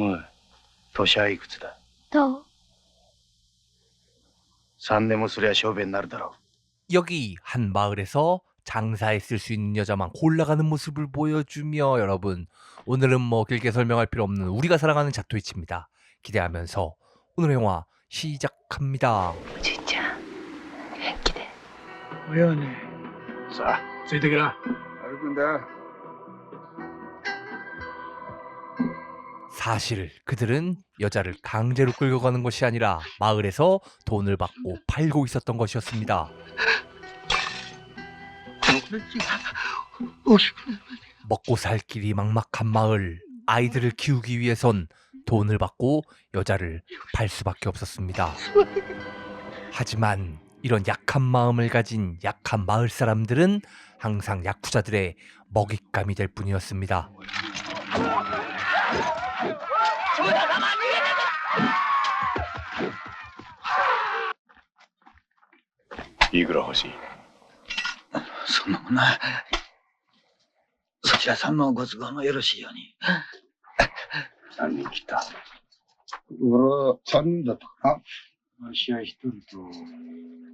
おい、年はいくつだ？どう？3年もすりゃ小便になるだろ 여기 한 마을에서 장사에 쓸 수 있는 여자만 골라가는 모습을 보여주며 여러분 오늘은 뭐 길게 설명할 필요 없는 우리가 사랑하는 자토이치입니다. 기대하면서 오늘의 영화 시작합니다. おじいちゃん元気で。う。親はね。さあ、ついてきな。歩くんだ。 사실 그들은 여자를 강제로 끌고 가는 것이 아니라 마을에서 돈을 받고 팔고 있었던 것이었습니다. 먹고 살 길이 막막한 마을, 아이들을 키우기 위해선 돈을 받고 여자를 팔 수밖에 없었습니다. 하지만 이런 약한 마음을 가진 약한 마을 사람들은 항상 야쿠자들의 먹잇감이 될 뿐이었습니다. いくら欲しい？そんなもんな。そちらさんのご都合のよろしいように。何人来た？俺は3人だったかな。私は1人と。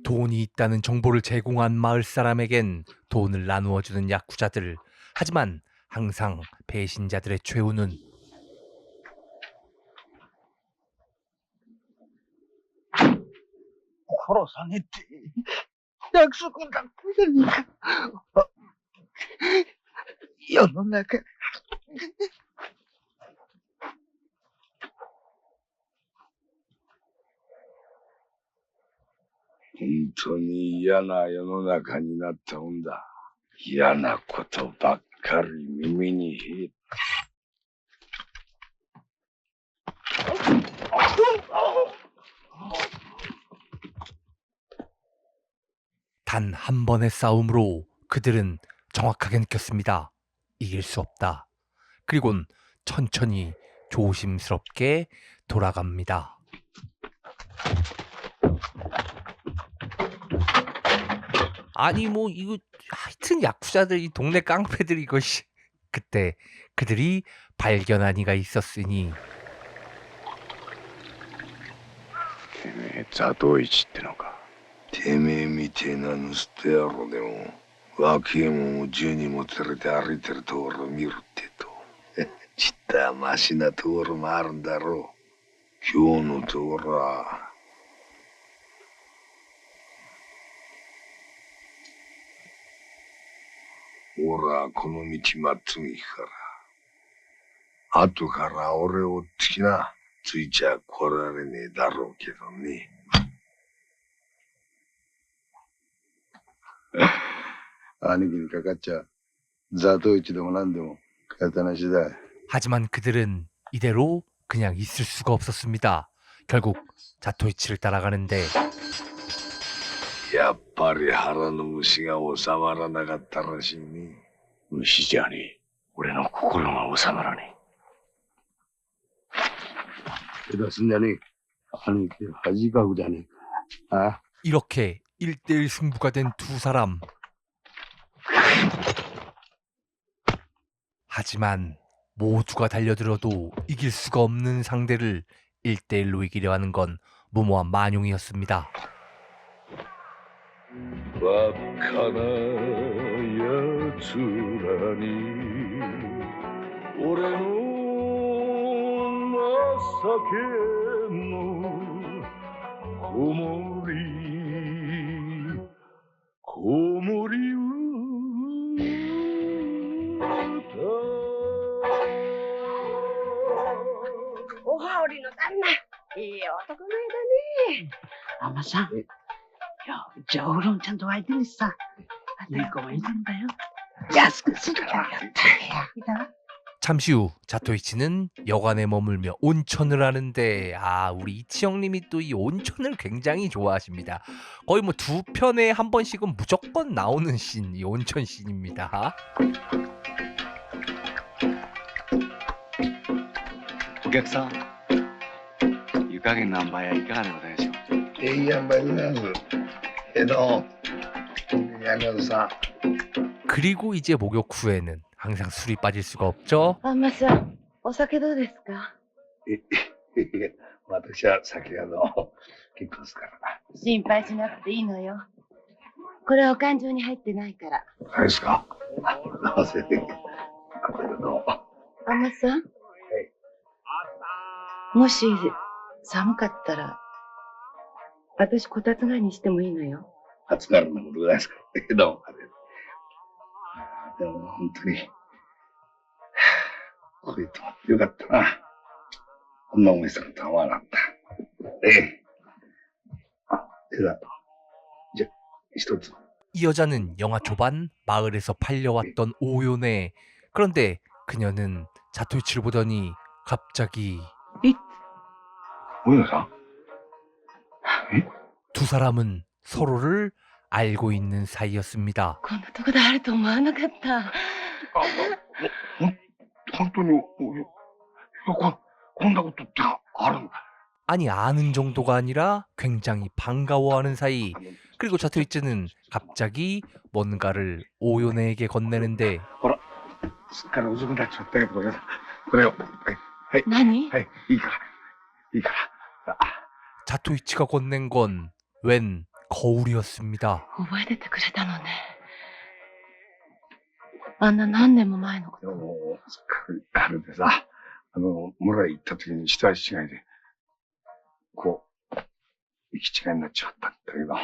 돈이 있다는 정보를 제공한 마을 사람에겐 돈을 나누어 주는 야쿠자들. 하지만 항상 배신자들의 최후는 殺さねえって約束だったじゃねえか。世の中。本当に嫌な世の中になったもんだ。嫌なことばっかり耳に入れ。 단 한 번의 싸움으로 그들은 정확하게 느꼈습니다. 이길 수 없다. 그리곤 천천히 조심스럽게 돌아갑니다. 아니 뭐 이거 하여튼 야쿠자들 이 동네 깡패들 이것이 그때 그들이 발견한 이가 있었으니 てめえザトウイチってのか。てめえみてえな盗人野郎でも若えもんを銃にも連れて歩いてるところを見るってとちったマシなところもあるんだろう。今日のところは俺はこの道まっつぐ行くから後から俺をつきなついちゃ来られねえだろうけどね。兄貴にかかっちゃザトウイチでも何でも刀しだ。 하지만 그들은 이대로 그냥 있을 수가 없었습니다. 결국 자토이치를 따라가는데 やっぱり腹の虫が収まらなかったらしいね。虫じゃねえ。俺の心が収まらねえ。手出すんじゃねえ。兄貴恥かくじゃねえか。あ 이렇게 1대1 승부가 된 두 사람. 하지만 모두가 달려들어도 이길 수가 없는 상대를 1대1로 이기려 하는 건 무모한 만용이었습니다. バカなやつらに俺の情けの子守お羽織の旦那、いい男前だね。ママさん、じゃあウーロンちゃんと相手にさ、猫もいるんだよ。安くするから大変だ。 잠시 후 자토이치는 여관에 머물며 온천을 하는데 우리 이치 형님이 또 이 온천을 굉장히 좋아하십니다. 거의 뭐 두 편에 한 번씩은 무조건 나오는 씬, 이 온천 씬입니다. お客さん、湯加減の塩梅はいかがでございましょう。いい塩梅でございます。やめさ。 그리고 이제 목욕 후에는 항상 술이 빠질 수가 없죠. あんまさん、お酒どうですか？私は先結婚するからな。心配しなくていいのよ。これはお感情に入ってないから。何ですか？なぜで。あんまさん、もし寒かったら、私こたつがにしてもいいのよ。暑がるのもどうですか？どうも。でも本当に、こういうと思ってよかったな。こんな思いするとは思わなかった。じゃ、一つ。이 여자는 영화 초반 마을에서 팔려왔던 오요네. 그런데 그녀는 자토이치를 보더니 갑자기 오요사? 두 사람은 서로를 알고 있는 사이였습니다. こんなとこであると思わなかった。本当に、こんなことってあるんだ。 아니 아는 정도가 아니라 굉장히 반가워하는 사이. 그리고 자토이치는 갑자기 뭔가를 오요네에게 건네는데 すっかり遅くなっちゃったけど、これを。はい。何？はい。いいから。いいから。 자토이치가 건넨 건 웬 거울이었습니다. 覚えててくれたのね。あんな何年も前のこと。すっかりあれでさ、村へ行った時に一足違いで、こう、行き違いになっちゃったんだけど、でも、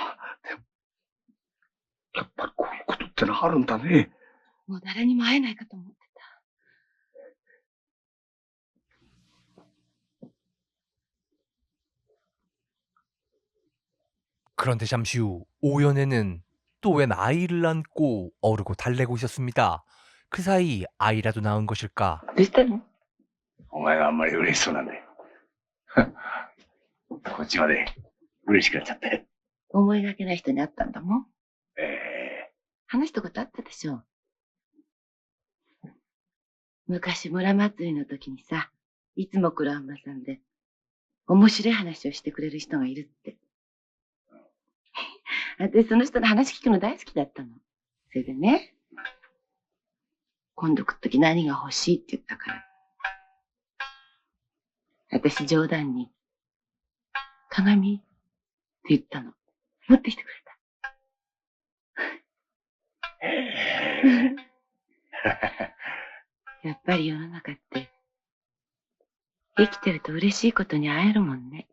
やっぱりこういうことってのあるんだね。もう誰にも会えないかと思ってた。 그런데 잠시 후 오연애는 또 웬 아이를 안고 어르고 달래고 있었습니다. 그 사이 아이라도 낳은 것일까? どうしたの？お前があんまり嬉しそうなんで。こっちまで嬉しくなっちゃって。思いがけない人に会ったんだもん。え話したことあったでしょ。昔村祭りの時にさ、いつも来るあんまさんで、面白い話をしてくれる人がいるって。私その人の話聞くの大好きだったの。それでね、今度来る時何が欲しいって言ったから。私冗談に、鏡って言ったの。持ってきてくれた。やっぱり世の中って、生きてると嬉しいことに会えるもんね。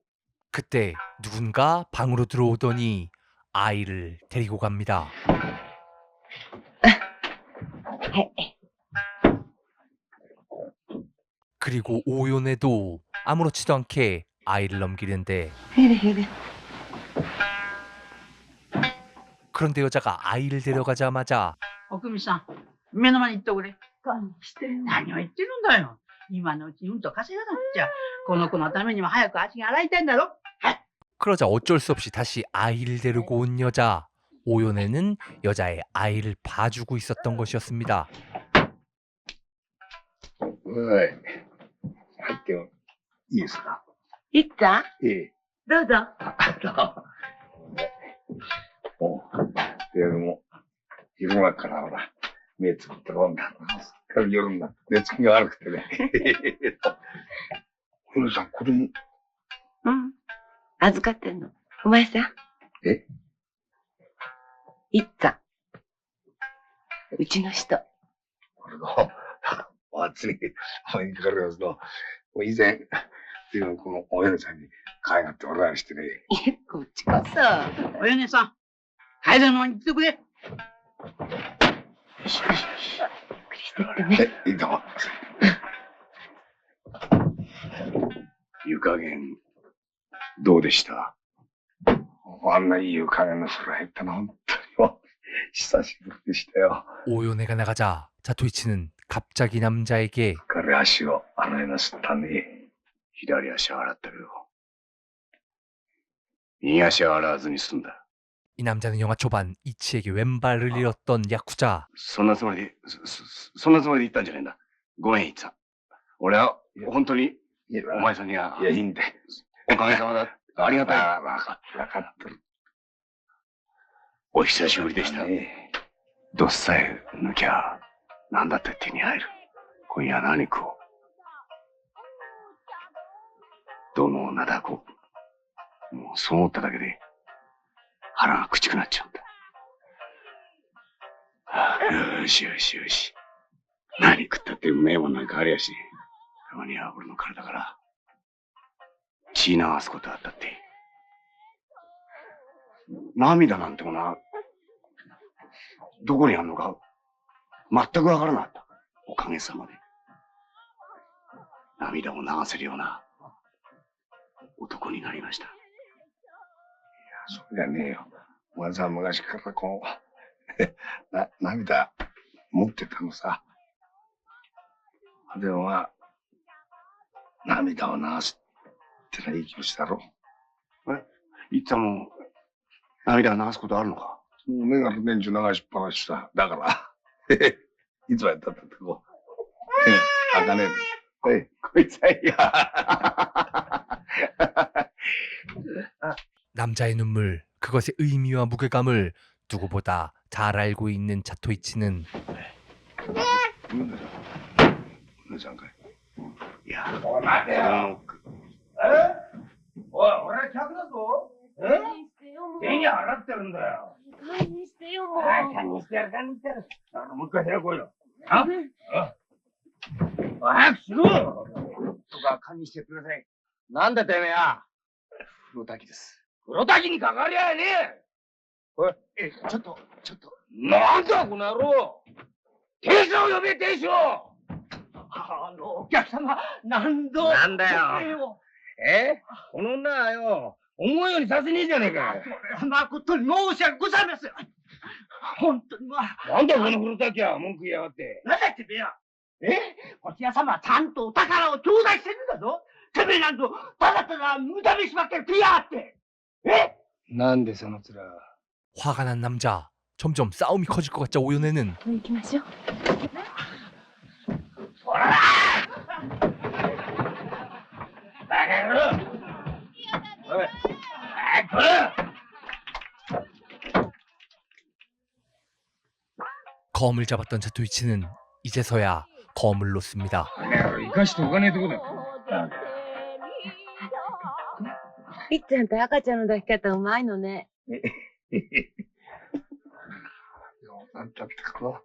그때 누군가 방으로 들어오더니 아이를 데리고 갑니다. 그리고 오연애도 아무렇지도 않게 아이를 넘기는데 그런데 여자가 아이를 데려가자마자 おくみさん、目の前に行っておくれ。何を言ってるんだよ。今のうちにうんと稼がなくちゃ。この子のためにも早く足が洗いたいんだろ。 그러자 어쩔 수 없이 다시 아이를 데리고 온 여자. 오연애는 여자의 아이를 봐주고 있었던 것이었습니다. おい。入ってよ。いいですか？いっちゃん、ええ。どうぞ。おう。いやでも、昼間からほら、目つぶって飲んだ。すっかり夜になって寝つきが悪くてね。お姉さん、子供。うん。預かってんの。お前さん。え？いっちゃん。うちの人。これの、お祭り、お目にかかりますと、以前、このお姉さんに可愛がっておられしてね。いえ、こっちこそ。およねさん、帰るのに言ってくれ。ゆっくりしてってね。いいとも。湯加減、どうでした？あんないい湯加減の空へ行ったの、本当にもう、久しぶりでしたよ。 오연애가 나가자 자토이치는 갑자기 남자에게 彼足を洗いなすったね。左足は洗ったけど、右足は洗わずに済んだ。 이 남자는 영화 초반 이치에게 왼발을 잃었던 야쿠자. そんなつもりで言ったんじゃねえんだ。ごめん、いっちゃん。俺は本当にお前さんには。いや、いいんだ。おかげさまだ。ありがたい。わかってる。お久しぶりでした。どっさえ抜きゃ何だって手に入る。今夜何食おう。どの女だこう。もうそう思っただけで腹がくちくなっちゃうんだ。よしよしよし。何食ったってうめえもんなんかありやしねえ。たまには俺の体から血流すことあったって。涙なんてものはどこにあんのか全くわからなかった。おかげさまで。涙を流せるような男になりました。いや、そうじゃねえよ。お前さん昔からこう、涙持ってたのさ。でもまあ、涙を流すってのはいい気持ちだろ。いつも涙流すことあるのか？もう目が年中流しっぱなしさ。だから、いつまでたったってこう、開かねえ。こいつはいや。 남자의 눈물, 그것의 의미와 무게감을 누구보다 잘 알고 있는 자토이치는 姉さんかい。いや、おい、待てよ。おい、俺は客だぞ。銭払ってるんだよ。堪忍してよ、もう。堪忍してやる、堪忍してやる。もう一回部屋来いよ。早くしろ。とか堪忍してください。なんだてめえや。風呂滝です。風呂滝にかかりゃねえ。おい、ちょっと。なんだこの野郎。亭主を呼べ、亭主を。お客様、何度。なんだよ。この女はよ、思うようにさせねえじゃねえか。誠に申し訳ございません。本当になんだこの風呂滝は文句言いやがって。なんだってめえや。こちら様はちゃんとお宝を頂戴してるんだぞ。てめえなんと、ただただ無駄飯ばっかり食いやがって。なんでその面。 화가 난 남자. 점점 싸움이 커질 것 같자 오연애는 行きましょう。검을 잡았던 자토이치는 이제서야 검을 놓습니다. 生かしておかねえとこだ。いっちゃんって赤ちゃんの抱き方うまいのね。なんたってこの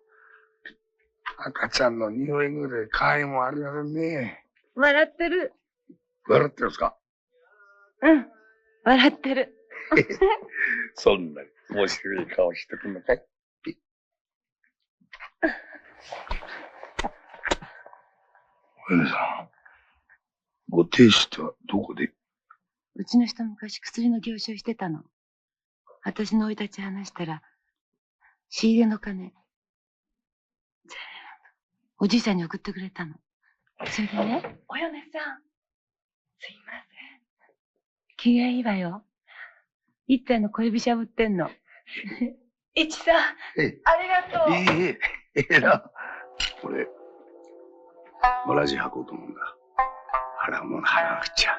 赤ちゃんの匂いぐらい可愛いもんありませんね。笑ってる。笑ってるんですか？うん。笑ってる。そんなに面白い顔してくんのかい？お姉さん、ご亭主とはどこで？うちの人昔薬の業者をしてたの。私の生い立ち話したら、仕入れの金、全部おじいさんに送ってくれたの。それでね、お米さん、すいません。気がいいわよ。いっちゃんの小指しゃぶってんの。いちさん、ありがとう。ええな。俺、同じ箱と思うんだ。腹も腹くっちゃ。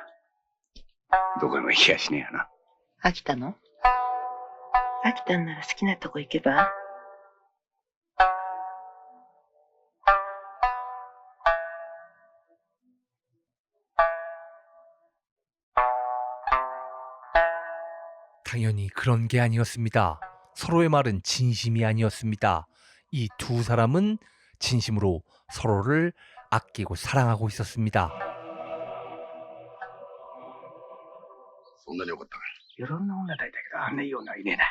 どこにも行きやしねえやな。飽きたの？飽きたんなら好きなとこ行けば？당연히 그런 게 아니었습니다. 서로의 말은 진심이 아니었습니다. 이 두 사람은 진심으로 서로를 아끼고 사랑하고 있었습니다. そんなによかったかい。いろんな女だいたけど、あんないい女はいねえな。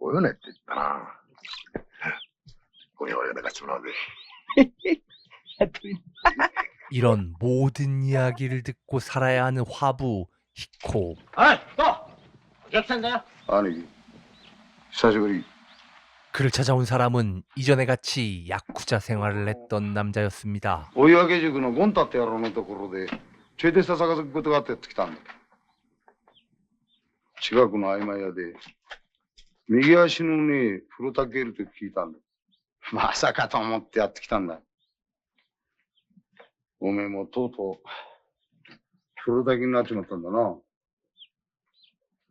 およねって言ったな。俺がかしてもらうぜ。 이런 모든 이야기를 듣고 살아야 하는 화부 히코. おい、どう？お客さんだよ。兄貴、久しぶり。 그를 찾아온 사람은 이전에 같이 야쿠자 생활을 했던 남자였습니다. 追分塾のゴンタって野郎のところでちょいでささがすことがあってやってきたんだ。近くの曖昧屋で右足のね風呂炊けると聞いたんだ。まさかと思ってやってきたんだ。おめえもとうとう風呂炊きになっちまったんだな。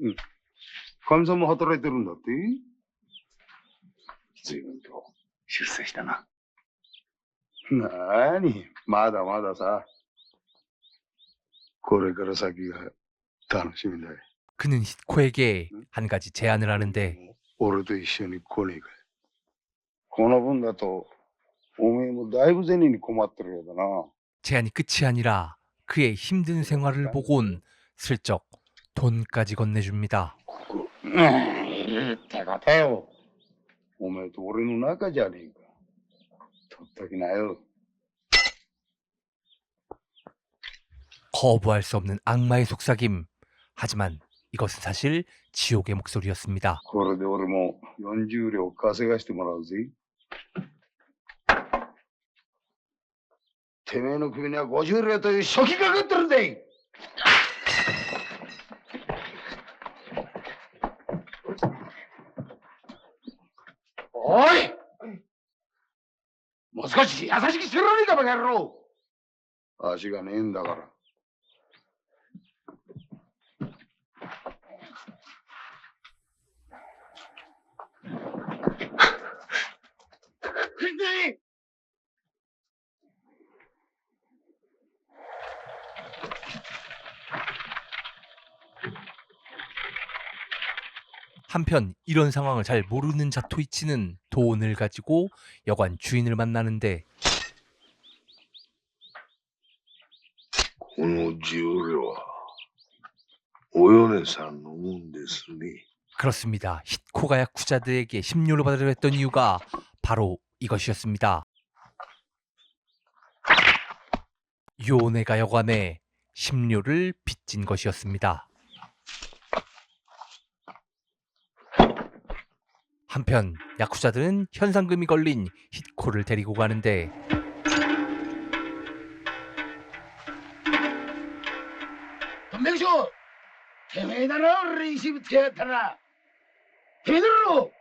うん。かみさんも働いてるんだって？随分と出世したな。なーに、まだまださ。これから先が楽しみだよ。 그는 히코에게 한 가지 제안을 하는데 俺と一緒に来ねえかい。この分だとおめえもだいぶ銭に困ってるようだな。 제안이 끝이 아니라 그의 힘든 생활을 보곤 슬쩍 돈까지 건네줍니다. いいってことよ。おめえと俺の仲じゃねえか。取っときなよ。 거부할 수 없는 악마의 속삭임. 하지만 이것은 사실 지옥의 목소리였습니다. これで俺も40両稼がしてもらうぜ。てめえの首には50両という初期がかってるんだい。おい、もう少し優しくしてられねえかバカ野郎。足がねえんだから。한편 이런 상황을 잘 모르는 자토이치는 돈을 가지고 여관 주인을 만나는데 この10両はお米さんのもんですね。 그렇습니다. 히코가 야쿠자들에게 10료를 받으려 했던 이유가 바로 이것이었습니다. 요네가 여관에 10료를 빚진 것이었습니다. 한편 야쿠자들은 현상금이 걸린 히코를 데리고 가는데 名将、てめえだろ、俺にしぶってやったら。てめえだろ。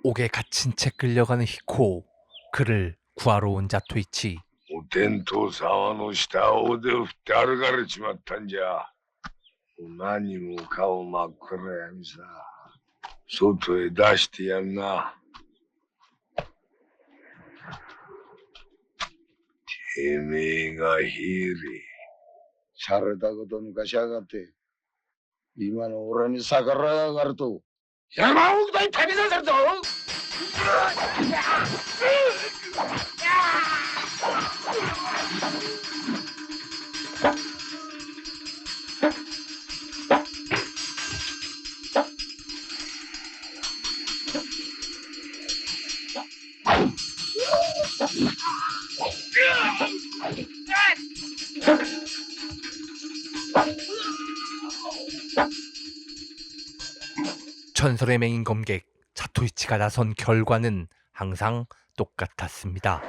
옥에 갇힌 채 끌려가는 히코. 그를 구하러 온 자토이치. お天道様の下を腕を振って歩かれちまったんじゃ。もう何もかも真っ暗闇さ。外へ出してやんな。てめえがヒーリー。しゃれたこと抜かしやがって。今の俺に逆らいやがると、山奥大旅させるぞ。전설의 맹인 검객 자토이치가 나선 결과는 항상 똑같았습니다.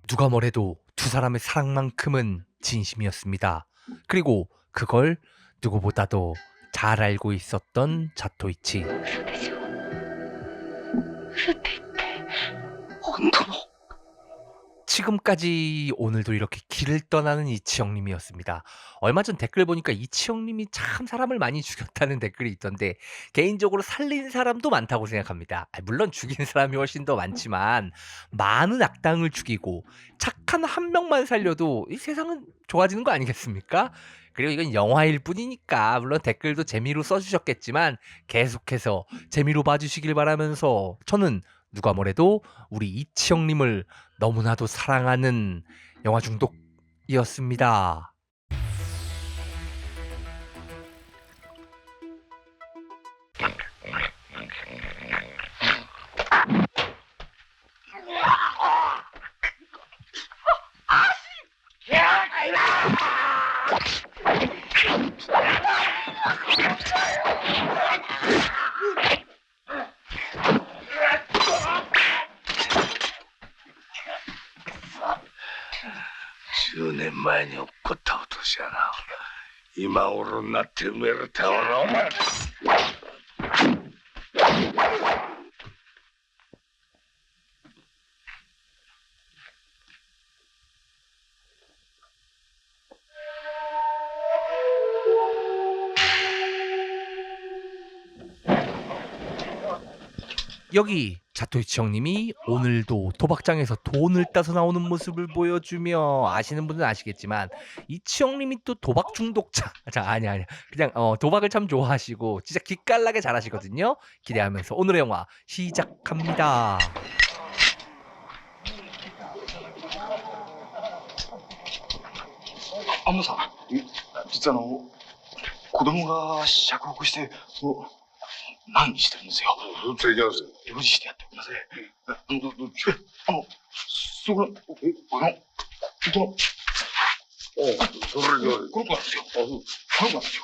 누가 뭐래도 두 사람의 사랑만큼은 진심이었습니다. 그리고 그걸 누구보다도 잘 알고 있었던 자토이치. 지금까지 오늘도 이렇게 길을 떠나는 이치형님이었습니다. 얼마 전 댓글 보니까 이치형님이 참 사람을 많이 죽였다는 댓글이 있던데 개인적으로 살린 사람도 많다고 생각합니다. 물론 죽인 사람이 훨씬 더 많지만 많은 악당을 죽이고 착한 한 명만 살려도 이 세상은 좋아지는 거 아니겠습니까? 그리고 이건 영화일 뿐이니까 물론 댓글도 재미로 써주셨겠지만 계속해서 재미로 봐주시길 바라면서 저는 누가 뭐래도 우리 이치형님을 너무나도 사랑하는 영화 중독이었습니다.10年前に起こった落とし穴。今頃になって埋めるたわらお前。 여기 자토이치 형님이 오늘도 도박장에서 돈을 따서 나오는 모습을 보여주며 아시는 분은 아시겠지만 이치 형님이 또 도박 중독자 아니야 그냥 도박을 참 좋아하시고 진짜 기깔나게 잘하시거든요. 기대하면서 오늘의 영화 시작합니다. アンモさん、実は子供が釈放して、何してるんですよ。それじゃあ、用事してやってください。どっちそこの、この、それじゃあ、この子なんですよ。この子なんですよ。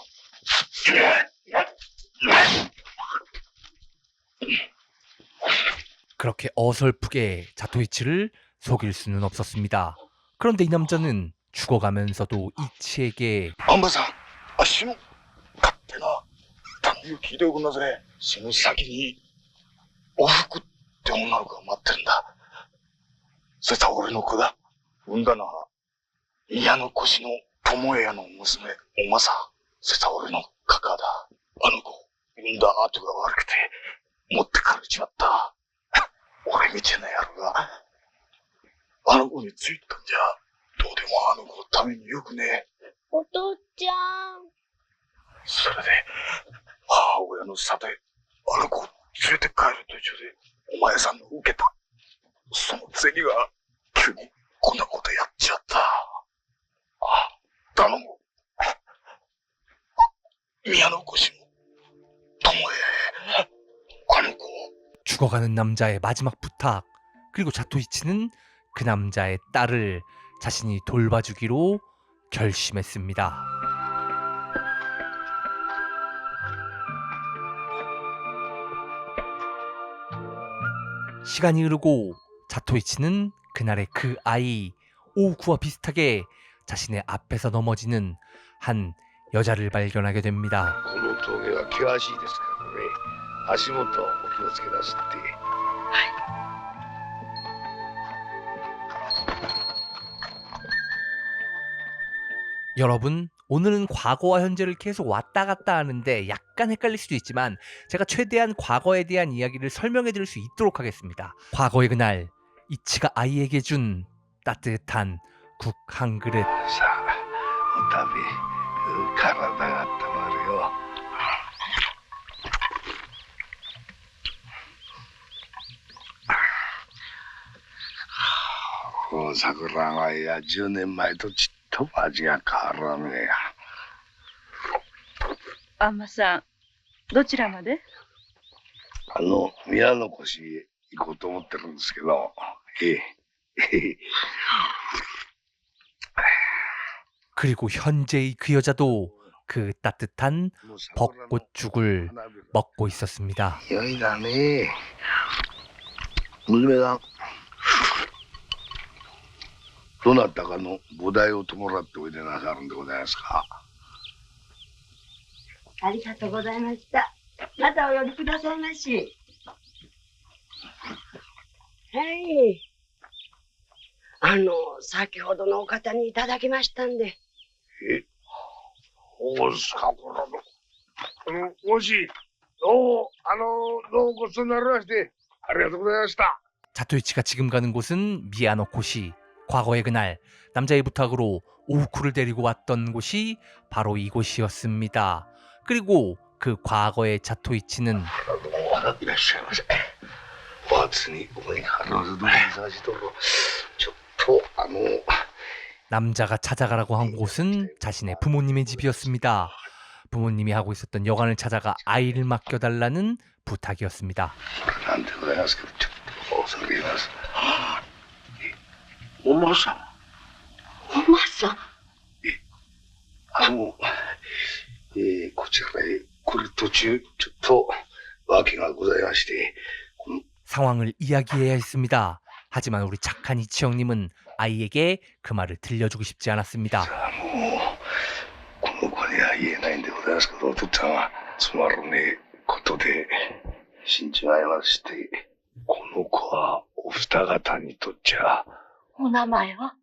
그렇게 어설프게 자토이치를 속일 수는 없었습니다. 그런데 이 남자는 죽어가면서도 이치에게 アンバさん、死ぬ勝手な単に聞いておくんなさい。死ぬ先におふくって女の子が待ってるんだ。そしたら俺の子だ。産んだのは宮の越の友枝の娘おまさ。そしたら俺のカカだ。あの子産んだ後が悪くて持ってかれちまった。俺みてえな野郎があの子についたんじゃどうでもあの子のためによくね。お父ちゃん。それで母親の沙汰あの子を連れて帰る途中でお前さんの受けたその銭が急にこんなことやっちゃった。頼む。宮の越の友枝へあの子を 죽어가는 남자의 마지막 부탁, 그리고 자토이치는 그 남자의 딸을 자신이 돌봐주기로 결심했습니다. 시간이 흐르고 자토이치는 그날의 그 아이 오우쿠와 비슷하게 자신의 앞에서 넘어지는 한 여자를 발견하게 됩니다. この峠は険しいですからね。足元お気をつけなすって。 여러분, 오늘은 과거와 현재를 계속 왔다 갔다 하는데 약간 헷갈릴 수도 있지만 제가 최대한 과거에 대한 이야기를 설명해 드릴 수 있도록 하겠습니다. 과거의 그날, 이치가 아이에게 준 따뜻한 국 한 그릇. さあ、お食べ、体が温まるよ。大桜貝や10年前とちっと味が変わらねえや。あんまさん、どちらまで？宮の越へ行こうと思ってるんですけど、그리고 현재의 그 여자도 그 따뜻한 벚꽃죽을 먹고 있었습니다. 良いだね。娘さん、どなたかの菩提を弔っておいでなさるんでございますか。ありがとうございました。またお呼びくださいまし。はい。先ほどのお方にいただきましたんで。そうですか、この、もし、どうごちそうになりまして、ありがとうございました。 자토이치가 지금 가는 곳은 미야노코시. 과거의 그날 남자의 부탁으로 오우쿠를 데리고 왔던 곳이 바로 이곳이었습니다. 그리고 그 과거의 자토이치는 いらっしゃいませ。お初にお目にかかります。どうぞ探しとろ。ちょっと남자가 찾아가라고 한 곳은 자신의 부모님의 집이었습니다. 부모님이 하고 있었던 여관을 찾아가 아이를 맡겨달라는 부탁이었습니다. なんでございますけど、ちょっと恐れ入ります。おまさん。おまさん。こちらへ来る途中、ちょっと訳がございまして。 상황을 이야기해야 했습니다. 하지만 우리 착한 이치 형님은 아이에게 그 말을 들려주고 싶지 않았습니다. この子には言えないんでございますけど、お父っつぁんはつまらねえことで、信じ合いまして、この子はお二方にとっちゃ、お名前は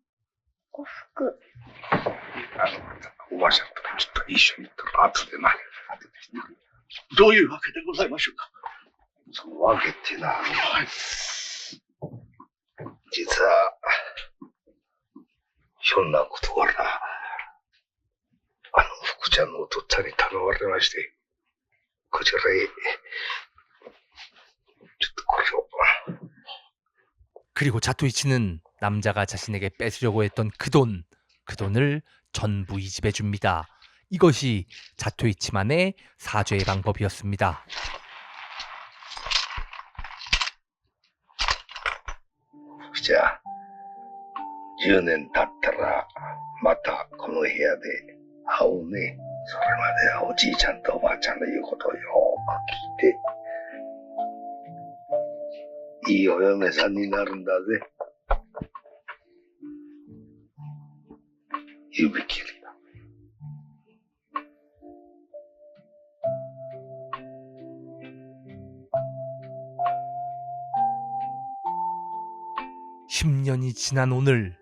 おふく。おばあちゃんとちょっと一緒に行ったら後でな。どういうわけでございましょうか。そのわけってな、実は、ひょんなことから、福ちゃんのお父っつぁんに頼まれまして、こちらへ、ちょっとこれを。 그리고 자토이치는 남자가 자신에게 뺏으려고 했던 그 돈을 전부 이 집에 줍니다. 이것이 자토이치만의 사죄의 방법이었습니다. 자, 10年経ったらまたこの部屋で会うね。それまではおじいちゃんとおばあちゃんの言うことをよーく聞いて、いいお嫁さんになるんだぜ。指切りだ。10년이 지난 오늘,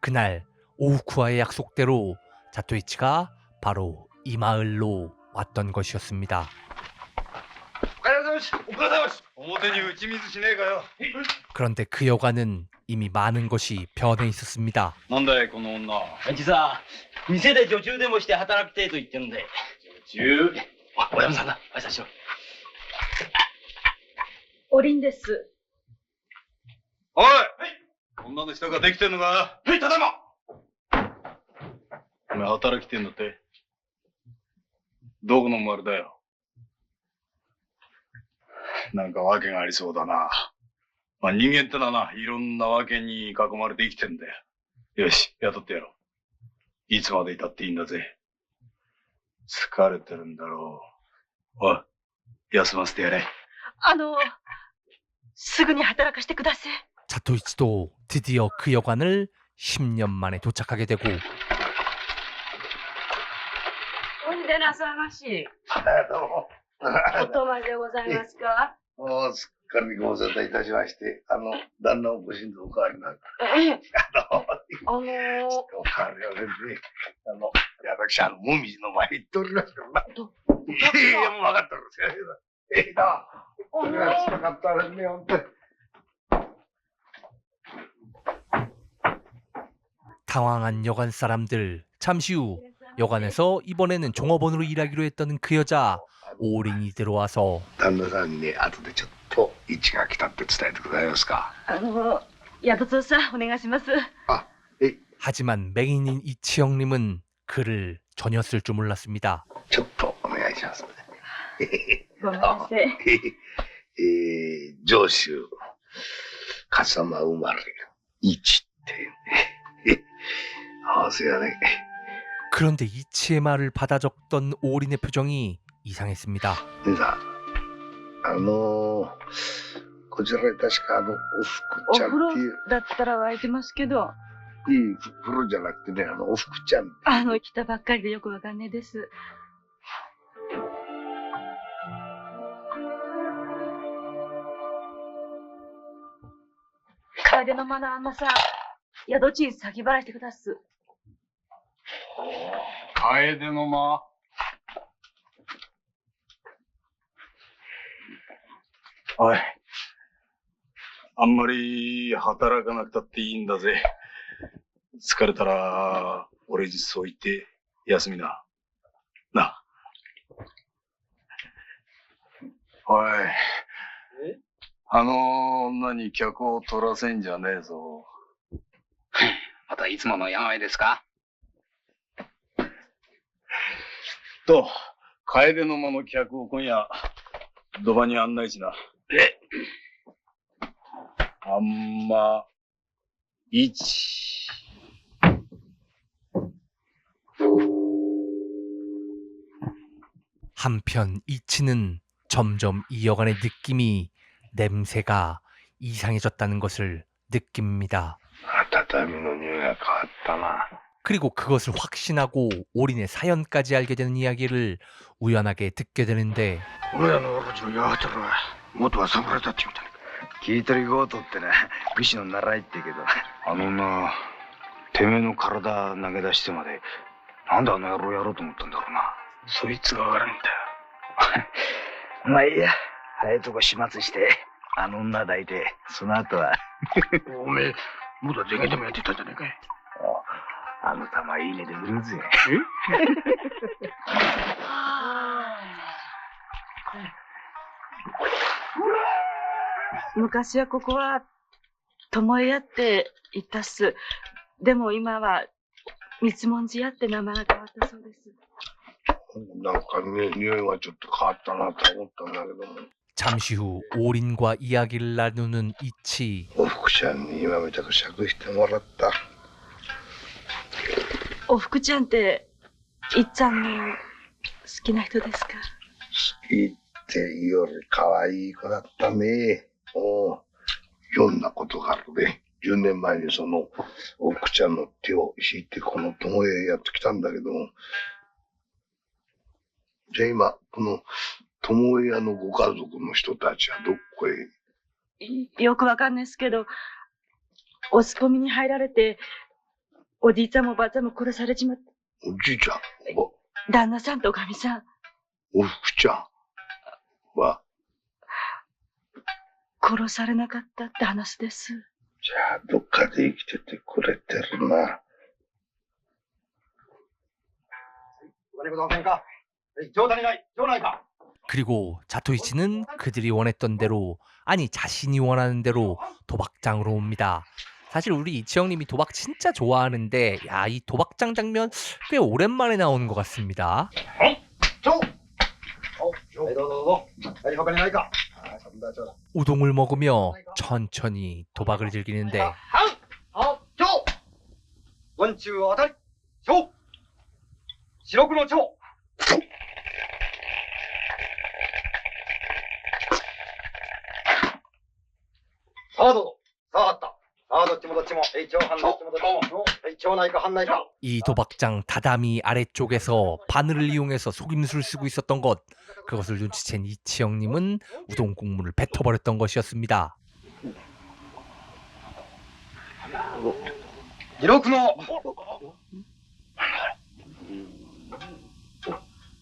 그날 오후쿠와의 약속대로 자토이치가 바로 이 마을로 왔던 것이었습니다. おかえりなさいまし。おかえりなさいまし。表に打ち水しねえかよ。 그런데 그 여관은 이미 많은 것이 변해 있었습니다. なんだいこの女。実は店で女中でもして働きてえと言ってるんで。女中。おやめさんだ、挨拶しろ。おりんです。おい、女の人ができてんのか。はい、ただいま。お前働きてんだって。どこの丸だよ。なんか訳がありそうだな。まあ人間ってのはな、いろんな訳に囲まれて生きてんだよ。よし、雇ってやろう。いつまでいたっていいんだぜ。疲れてるんだろう。おい、休ませてやれ。すぐに働かしてください。 자토이치도 드디어 그 여관을 10년 만에 도착하게 되고 おいでなさいまし。どうも。お泊まりでございますか。もうすっかりご無沙汰いたしまして、旦那をご神道お変わりなく。ええ。お変わりは全然、私、もみじの前行っておりますからな。いや、もう分かってるんですよ。ええな。それはつらかったですね、ほんとに。 당황한 여관 사람들. 잠시 후 여관에서 이번에는 종업원으로 일하기로 했던 그 여자 오린이 들어와서 旦那さんにね、後でちょっと一が来たって伝えてくださいますか。宿津さん、お願いします。 하지만 맹인인 이치영님은 그를 전혀 쓸 줄 몰랐습니다. ちょっとお願いしますね。ごめんなさい。上州笠間生まれ一ってね。ああ、そうやね。 그런데 이치의 말을 받아 적던 오린의 표정이 이상했습니다. 姉さん、こちら確かおふくちゃんっていう。だったら湧いてますけど。いい風呂じゃなくてね、おふくちゃん。来たばっかりでよくわかんねえです。楓の間のあんまさ、宿賃先払いしてくだす。楓の間。おい。あんまり働かなくたっていいんだぜ。疲れたら、俺にそう言って休みな。な。おい。女に客を取らせんじゃねえぞ。またいつもの病ですか。と、楓の間の客を今夜、土場に案内しな。あんま、한편 이치는 점점 이 여관의 느낌이 냄새가 이상해졌다는 것을 느낍니다. 畳の匂いが変わったな。 그리고 그것을 확신하고 올인의 사연까지 알게 되는 이야기를 우연하게 듣게 되는데 俺らのオロチの八幡は元は侍だって言うたね。聞い取り強盗ってな、武士の習いってけど。あの女、てめえの体投げ出してまで、なんであの野郎やろうと思ったんだろうな。そいつがわからんんだよ。まあいいや、早いとこ始末して、あの女抱いて、その後は。おめえ、元は前言でもやってたんじゃねえかい。あの玉いいねで売るぜ。昔はここは巴屋って言ったっす。でも今は三文字屋って名前が変わったそうです。なんか匂いがちょっと変わったなと思ったんだけども。 잠시 후 올인과 이야기를 나누는 이치. おふくちゃんに今みたく酌してもらった。おふくちゃんっていっちゃんの好きな人ですか？好きっていうより可愛い子だったね。おう、ひょんなことがあるで、10年前にそのおふくちゃんの手を引いてこの友へやってきたんだけども、じゃあ今この友屋のご家族の人たちはどこへ？よくわかんないですけど、押し込みに入られて、おじいちゃんもおばあちゃんも殺されちまった。おじいちゃん、旦那さんとおかみさん。おふくちゃんは殺されなかったって話です。じゃあどっかで生きててくれてるな。何事ませんか？冗談にない、冗談か。 그리고 자토이치는 그들이 원했던 대로, 아니 자신이 원하는 대로 도박장으로 옵니다. 사실 우리 이치 형님이 도박 진짜 좋아하는데, 야, 이 도박장 장면 꽤 오랜만에 나오는 것 같습니다. 우동을 먹으며 천천히 도박을 즐기는데 원주 아다리 조 시로구노 조 이 도박장 다다미 아래쪽에서 바늘을 이용해서 속임수를 쓰고 있었던 것, 그것을 눈치챈 이치 형님은 우동 국물을 뱉어버렸던 것이었습니다.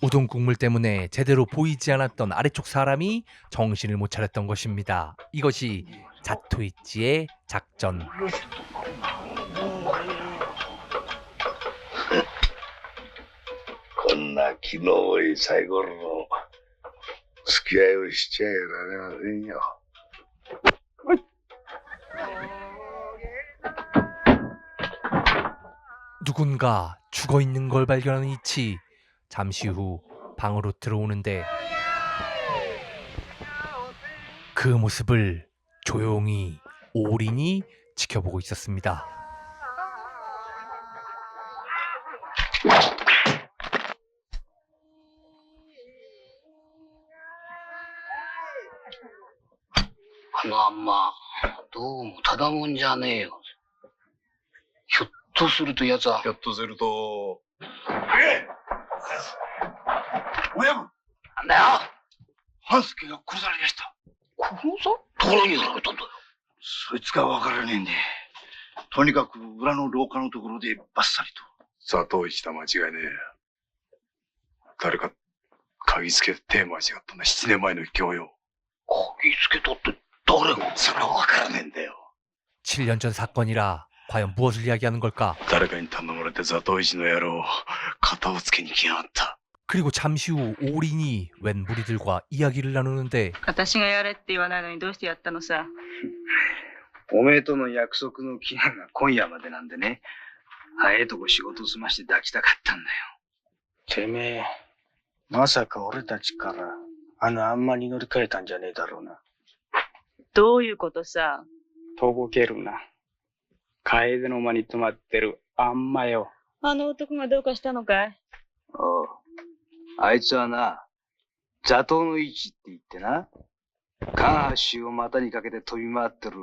우동 국물 때문에 제대로 보이지 않았던 아래쪽 사람이 정신을 못 차렸던 것입니다. 이것이 자토이치의 작전. こんな気の多い最後の付き合いをしちゃいられませんよ。 누군가 죽어있는 걸 발견한 이치. 잠시 후 방으로 들어오는데 그 모습을 조용히 올인이 지켜보고 있었습니다. 엄마, どうもただもんじゃねえよ。ひょっとするとやつは。ひょっとすると。親分。なんだよ。半助が殺されました。殺さ？誰にやられたんだよ。そいつがわからねえんで。とにかく裏の廊下のところでバッサリと。佐藤一だ、間違いねえ。誰か鍵つけて手間違ったんだ。7年前の一件よ。鍵つけたって。 7년 전 사건이라 과연 무엇을 이야기하는 걸까? 그리고 잠시 후 올인이 웬 무리들과 이야기를 나누는데 私がやれって言わないのにどうしてやったのさ。おめえとの約束の期限が今夜までなんでね。早いとこ仕事済まして抱きたかったんだよ。てめえ、まさか俺たちからあのあんまに乗り換えたんじゃねえだろうな。 どういうことさ。とぼけるな。楓の間に止まってるあんまよ。あの男がどうかしたのかい？おう。あいつはな、座頭の位置って言ってな、関橋を股にかけて飛び回ってる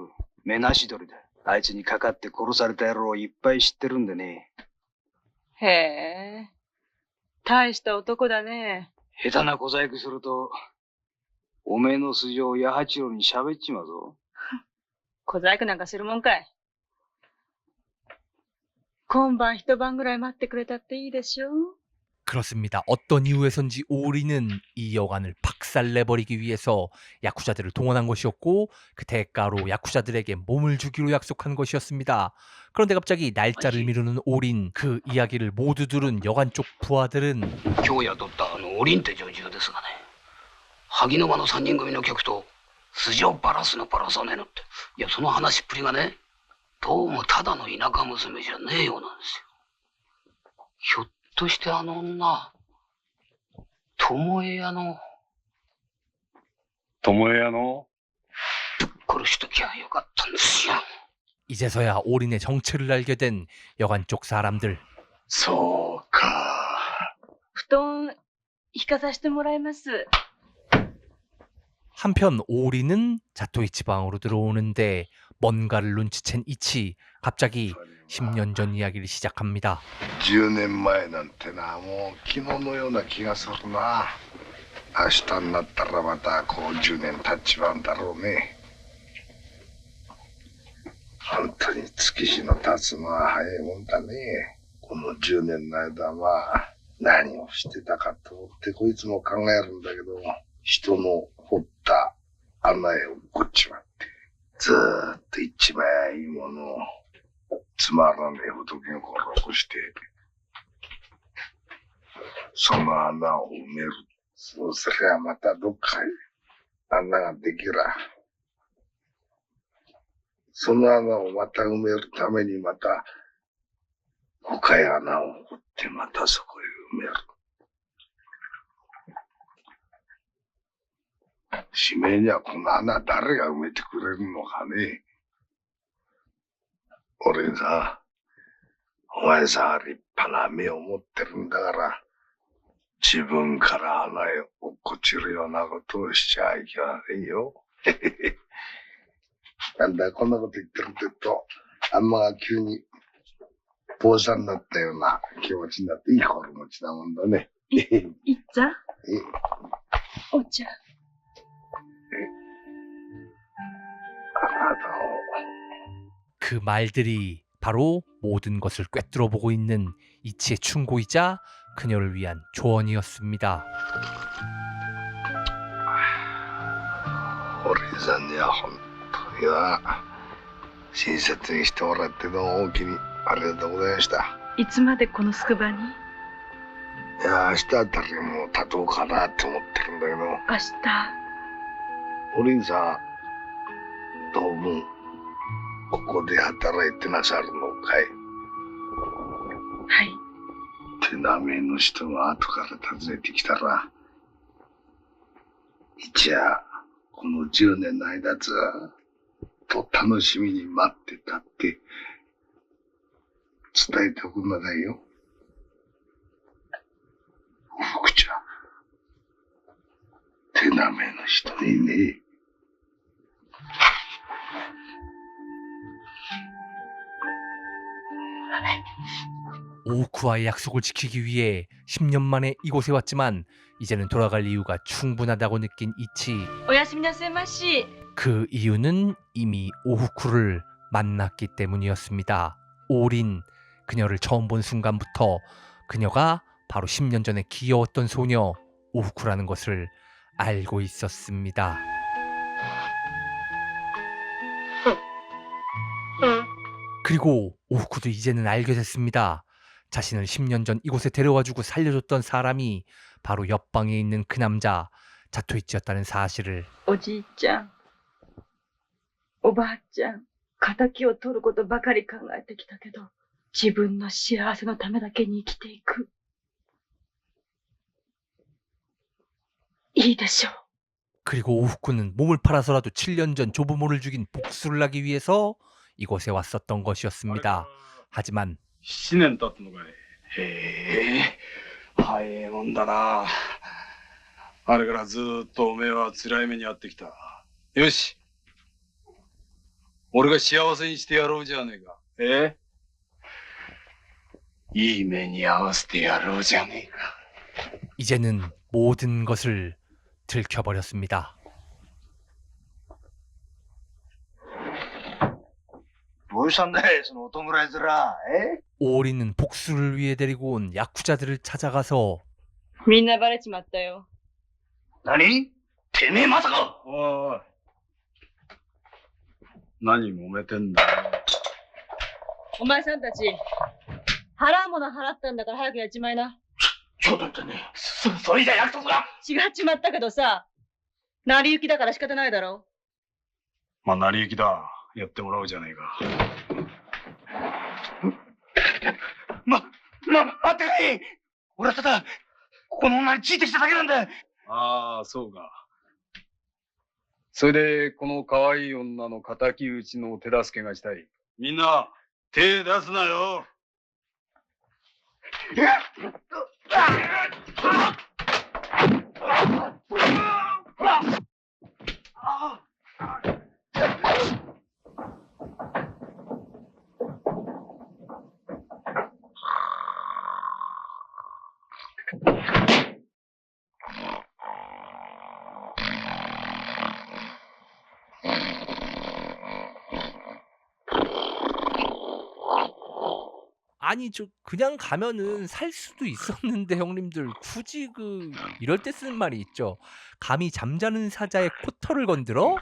目なし鳥だ。あいつにかかって殺された野郎をいっぱい知ってるんでね。へえ、大した男だね。下手な小細工すると、おめえの素性を八八郎に喋っちまうぞ。小細工なんかするもんかい。今晩一晩ぐらい待ってくれたっていいでしょ。 그렇습니다. 어떤 이유에선지 오리는 이 여관을 박살내버리기 위해서 야쿠자들을 동원한 것이었고 그 대가로 야쿠자들에게 몸을 주기로 약속한 것이었습니다. 그런데 갑자기 날짜를 미루는 오린, 그 이야기를 모두 들은 여관 쪽 부하들은 今日雇ったオリンって女中ですがね、萩の間の3人組の客と筋をバラすのバラさねえのって、いやその話っぷりがね、どうもただの田舎娘じゃねえようなんですよ。ひょっとしてあの女、巴屋の。巴屋のぶっ殺しときゃよかったんですよ。 이제서야 오린의 정체를 알게 된 여관 쪽 사람들. そうか。布団引かさせてもらいます。 한편 오리는 자토이치 방으로 들어오는데 뭔가를 눈치챈 이치, 갑자기 10년 전 이야기를 시작합니다. 10年前なんてな、もう昨日のような気がするな。明日になったらまたこう10年経っちまうんだろうね。本当に月日の経つのは早いもんだね。この10年の間何をしてたかと思ってこいつも考えるんだけど、人の掘った穴へ落っこっちまって、ずーっと一番いいものをつまらねえ仏心を起こして、その穴を埋める。そうすりゃまたどっかへ穴ができら。その穴をまた埋めるためにまた深い穴を掘ってまたそこへ埋める。しめにはこの穴誰が埋めてくれるのかね。俺さ、お前さ、立派な目を持ってるんだから、自分から穴へ落っこちるようなことをしちゃいけませんよ。なんだ、こんなこと言ってると、あんまが急に坊さんになったような気持ちになっていい心持ちなもんだね。いっちゃんお茶。 그 말들이 바로 모든 것을 꿰뚫어보고 있는 이치의 충고이자 그녀를 위한 조언이었습니다. おりさんには本当には親切にしてもらっての大きにありがとうございました。いつまでこの宿場に？いや、明日あたりも立とうかなって思ってるんだけど。明日。おりんさん、当分ここで働いてなさるのかい？はい。手なめの人が後から訪ねてきたら、一夜この10年の間ずっと楽しみに待ってたって伝えておくのだよ。福ちゃん、手なめの人にね。 오후쿠와의 약속을 지키기 위해 10년 만에 이곳에 왔지만 이제는 돌아갈 이유가 충분하다고 느낀 이치. おやすみなさいまし。 그 이유는 이미 오후쿠를 만났기 때문이었습니다. 오린, 그녀를 처음 본 순간부터 그녀가 바로 10년 전에 귀여웠던 소녀 오후쿠라는 것을 알고 있었습니다. 그리고 오후쿠도 이제는 알게 됐습니다. 자신을 10년 전 이곳에 데려와주고 살려줬던 사람이 바로 옆방에 있는 그 남자 자토이치였다는 사실을. おじいちゃん、おばあちゃん、仇を取ることばかり考えてきたけど、自分の幸せのためだけに生きていく。いいでしょう。 그리고 오후쿠는 몸을 팔아서라도 7년 전 조부모를 죽인 복수를 하기 위해서 이곳에 왔었던 것이었습니다. 하지만 7年経ったのかい。へえ、早いもんだな。あれからずーっとおめえは辛い目に遭ってきた。よし、俺が幸せにしてやろうじゃねえか。いい目に合わせてやろうじゃねえか。 이제는 모든 것을 들켜버렸습니다. 뭘 산다해, そのお侍面。え? 오리는 복수를 위해 데리고 온 야쿠자들을 찾아가서 みんなバレちまったよ。何？てめえまさか。おい。何揉めてんだよ。お前さんたち、払うもの払ったんだから早くやっちまいな。ちょっと待ってね。それじゃ約束が。違っちまったけどさ、成り行きだから仕方ないだろ。まあ、成り行きだ。やってもらおうじゃねえか。待ってくれ。俺はただ、この女についてきただけなんだ。ああ、そうか。それで、この可愛い女の敵討ちの手助けがしたい。みんな、手出すなよ。아니 저 그냥 가면은 살 수도 있었는데 형님들 굳이 이럴 때 쓰는 말이 있죠. 감히 잠자는 사자의 코털을 건드려?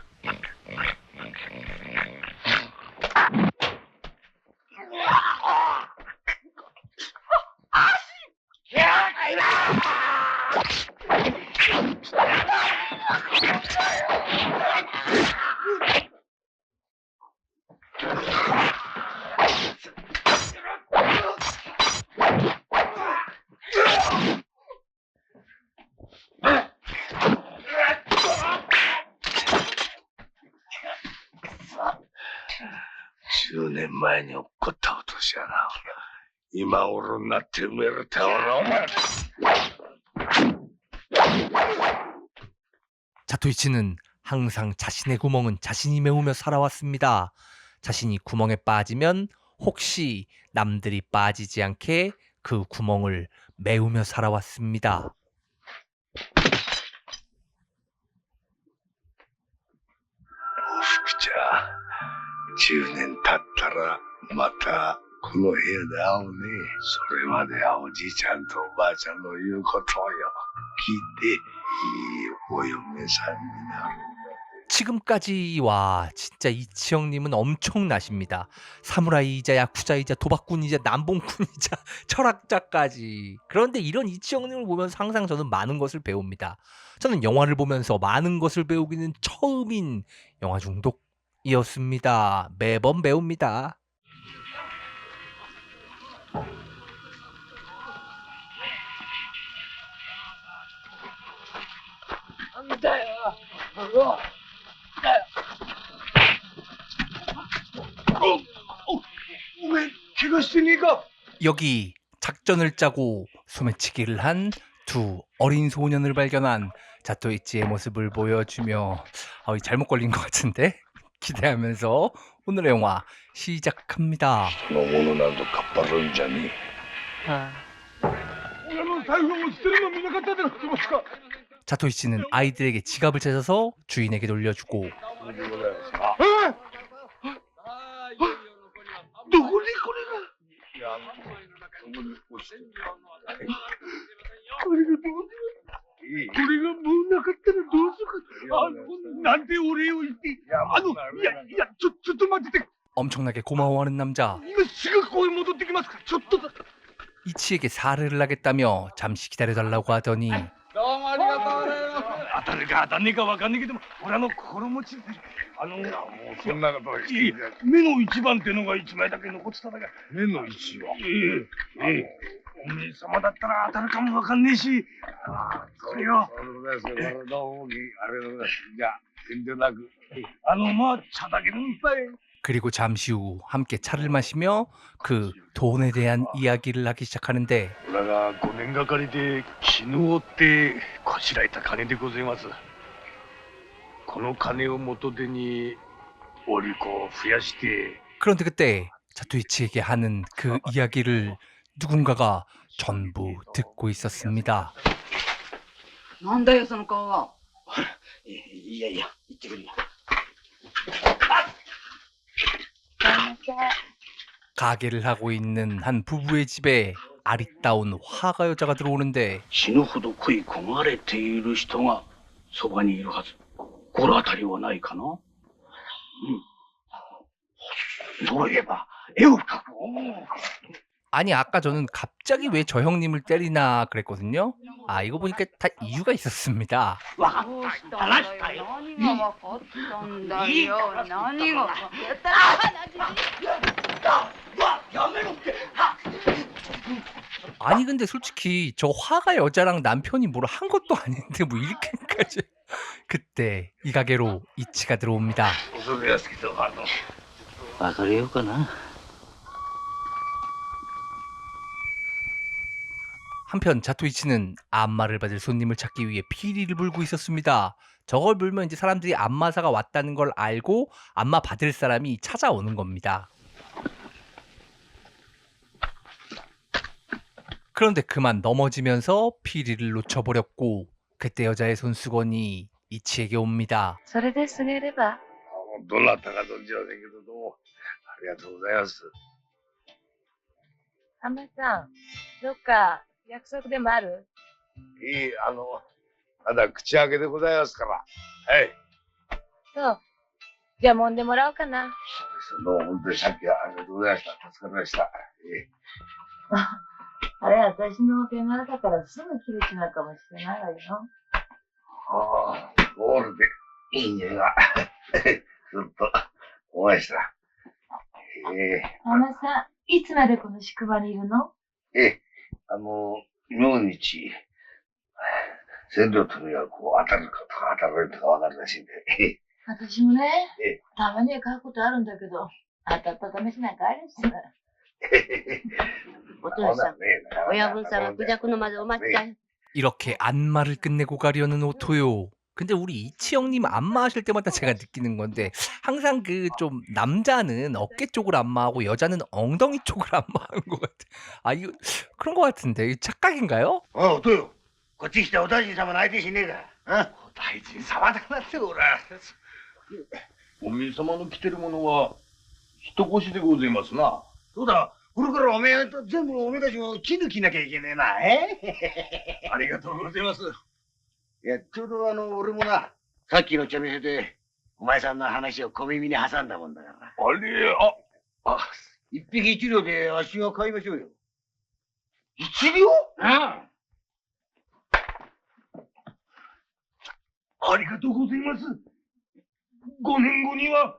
(10年前に起こった落とし穴を今頃になって埋めるためのお前。 자토이치는 항상 자신의 구멍은 자신이 메우며 살아왔습니다. 자신이 구멍에 빠지면 혹시 남들이 빠지지 않게 그 구멍을 메우며 살아왔습니다. 자, 10年経ったらまたこの部屋で会おうね。それまではおじいちゃんとおばあちゃんの言うことをよ聞いていいお嫁さんになるんだ。 지금까지 와 진짜 이치영님은 엄청나십니다. 사무라이이자 야쿠자이자 도박꾼이자 남봉꾼이자 철학자까지. 그런데 이런 이치영님을 보면서 항상 저는 많은 것을 배웁니다. 저는 영화를 보면서 많은 것을 배우기는 처음인 영화 중독이었습니다. 매번 배웁니다. 왜 개가시니까? 여기 작전을 짜고 소매치기를 한 두 어린 소년을 발견한 자토이치의 모습을 보여주며 잘못 걸린 것 같은데 기대하면서 오늘의 영화 시작합니다. 너무나도 갑바른자니. 자토이치는 아이들에게 지갑을 찾아서 주인에게 돌려주고 누구니 거리가? 우리가 못 나갔다는 노수가 나한테 오래요 이때. 저待ってて. 엄청나게 고마워하는 남자. 이치에게 사례를 하겠다며 잠시 기다려달라고 하더니 그리고 잠시 후 함께 차를 마시며 그 돈에 대한 이야기를 하기 시작하는데 俺が5年がかりで絹を追ってこしらえた金でございます。この金を元手にお利口を増やして 그런데 그때 자토이치에게 하는 그 이야기를 누군가가 전부 듣고 있었습니다. なんだよ、その顔は。いやいや、行ってくるよ。 가게를 하고 있는 한 부부의 집에 아리따운 화가 여자가 들어오는데 死ぬほど恋焦がれている人がそばにいるはず。心当たりはないかな？そういえば、絵を描く。 아니 아까 저는 갑자기 왜 저 형님을 때리나 그랬거든요. 아 이거 보니까 다 이유가 있었습니다. わかった。話したよ。何が分かったんだよ。何が分かったやめろって。 아니 근데 솔직히 저 화가 여자랑 남편이 뭘 한 것도 아닌데 뭐 이렇게까지. 그때 이 가게로 이치가 들어옵니다. 恐れやすけど、別れようかな。 한편 자토이치는 안마를 받을 손님을 찾기 위해 피리를 불고 있었습니다. 저걸 불면 이제 사람들이 안마사가 왔다는 걸 알고 안마 받을 사람이 찾아오는 겁니다. 그런데 그만 넘어지면서 피리를 놓쳐버렸고 그때 여자의 손수건이 이치에게 옵니다. それで告げれば。どなたか存じませんけど、どうもありがとうございます。浜さん、どっか約束でもある？いい、まだ口開けでございますから。はい。そう。じゃあ揉んでもらおうかな。どうも本当にさっきはありがとうございました。助かりました。あれ、私の手柄だからすぐ切れちまうかもしれないわよ。ああ、ゴールでいい匂いがずっとお会いした。浜さん、いつまでこの宿場にいるの？明日、千両とにはこう当たるかとか当たらないとかわかるらしいんで。私もね、たまには買うことあるんだけど、当たった試しなんかあるしさ。お父さん、親分さんはクジャクの間でお待ちだよ。 이렇게 안마를 끝내고 가려는 오토요. 근데 우리 이치 형님 안마하실 때마다 제가 느끼는 건데 항상 그 좀 남자는 어깨 쪽을 안마하고 여자는 엉덩이 쪽을 안마하는 것 같아. 아 이거 그런 것 같은데 이거 착각인가요? 오토요. こっち来てお大臣様の相手しねえか。お大臣様だなっておら。おみ様の着てるものは人腰でございますな。そうだ。これからおめえと全部おめえたちも絹着なきゃいけねえな。ありがとうございます。いや、ちょうど俺もな、さっきの茶店で、お前さんの話を小耳に挟んだもんだからな。あれ、一匹一両であっしが買いましょうよ。一両？ありがとうございます。5年後には、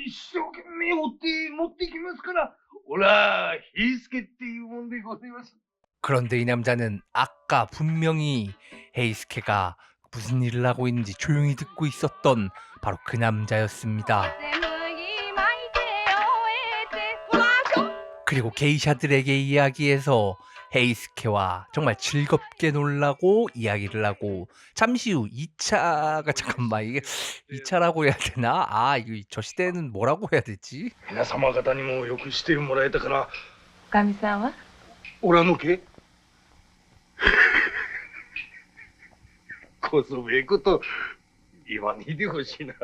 一生懸命追って持ってきますから、おら、ヒースケっていうもんでございます。 그런데 이 남자는 아까 분명히 헤이스케가 무슨 일을 하고 있는지 조용히 듣고 있었던 바로 그 남자였습니다. 그리고 게이샤들에게 이야기해서 헤이스케와 정말 즐겁게 놀라고 이야기를 하고 잠시 후 2차가 잠깐만 이게 2차라고 해야 되나? 아 이거 저 시대는 뭐라고 해야 되지? 皆様方にもよくしてもらえたから。おかみさんは？おらのけこそべえこと言わねえでほしいな。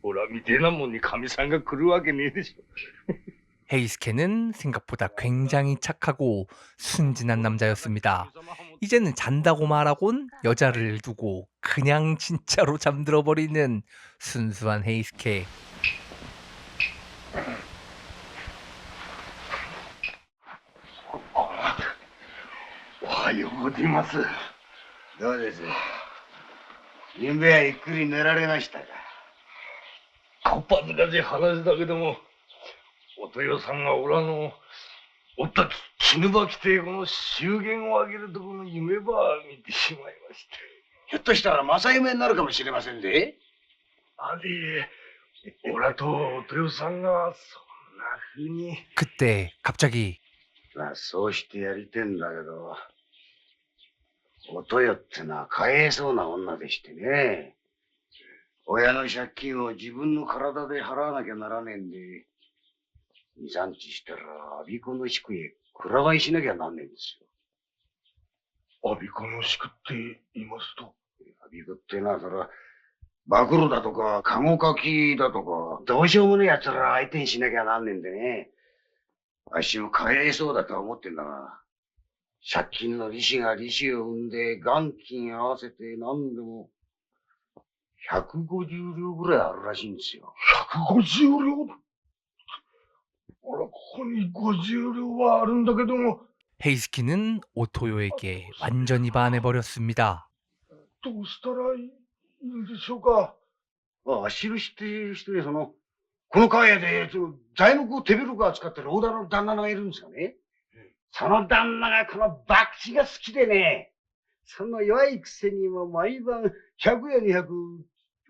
おらみてえなもんに神さんが来るわけねえでしょ。 헤이스케는 생각보다 굉장히 착하고 순진한 남자였습니다. 이제는 잔다고 말하곤 여자를 두고 그냥 진짜로 잠들어 버리는 순수한 헤이스케.おはようございます。どうです？ゆんべはゆっくり寝られましたか？こっぱずかしい話だけども、お豊さんがおらの、おった絹ばきてこの祝言を挙げるところの夢ば見てしまいまして。ひょっとしたら正夢になるかもしれませんで。あれ、おらとお豊さんがそんな風に。 그때 갑자기 まあそうしてやりてんだけど、お豊ってのはかえそうな女でしてね。親の借金を自分の体で払わなきゃならねえんで、2、3日したら、我孫子の宿へくら替えしなきゃなんねえんですよ。我孫子の宿って言いますと？我孫子ってのは、そら、暴露だとか、カゴかきだとか、どうしようもねえ奴ら相手にしなきゃなんねえんでね。あっしもかわいそうだとは思ってんだが、借金の利子が利子を生んで、元金合わせて何でも、150両ぐらいあるらしいんですよ。150両？俺、ここに50両はあるんだけども。 헤이스키는 오토요에게 완전히 반해버렸습니다. どうしたらいいんでしょうか。あっしの知っている人で、この川屋で、材木を手広く扱ってる大田の旦那がいるんですがね。その旦那がこの博打が好きでね、その弱いくせにも毎晩100や200、ち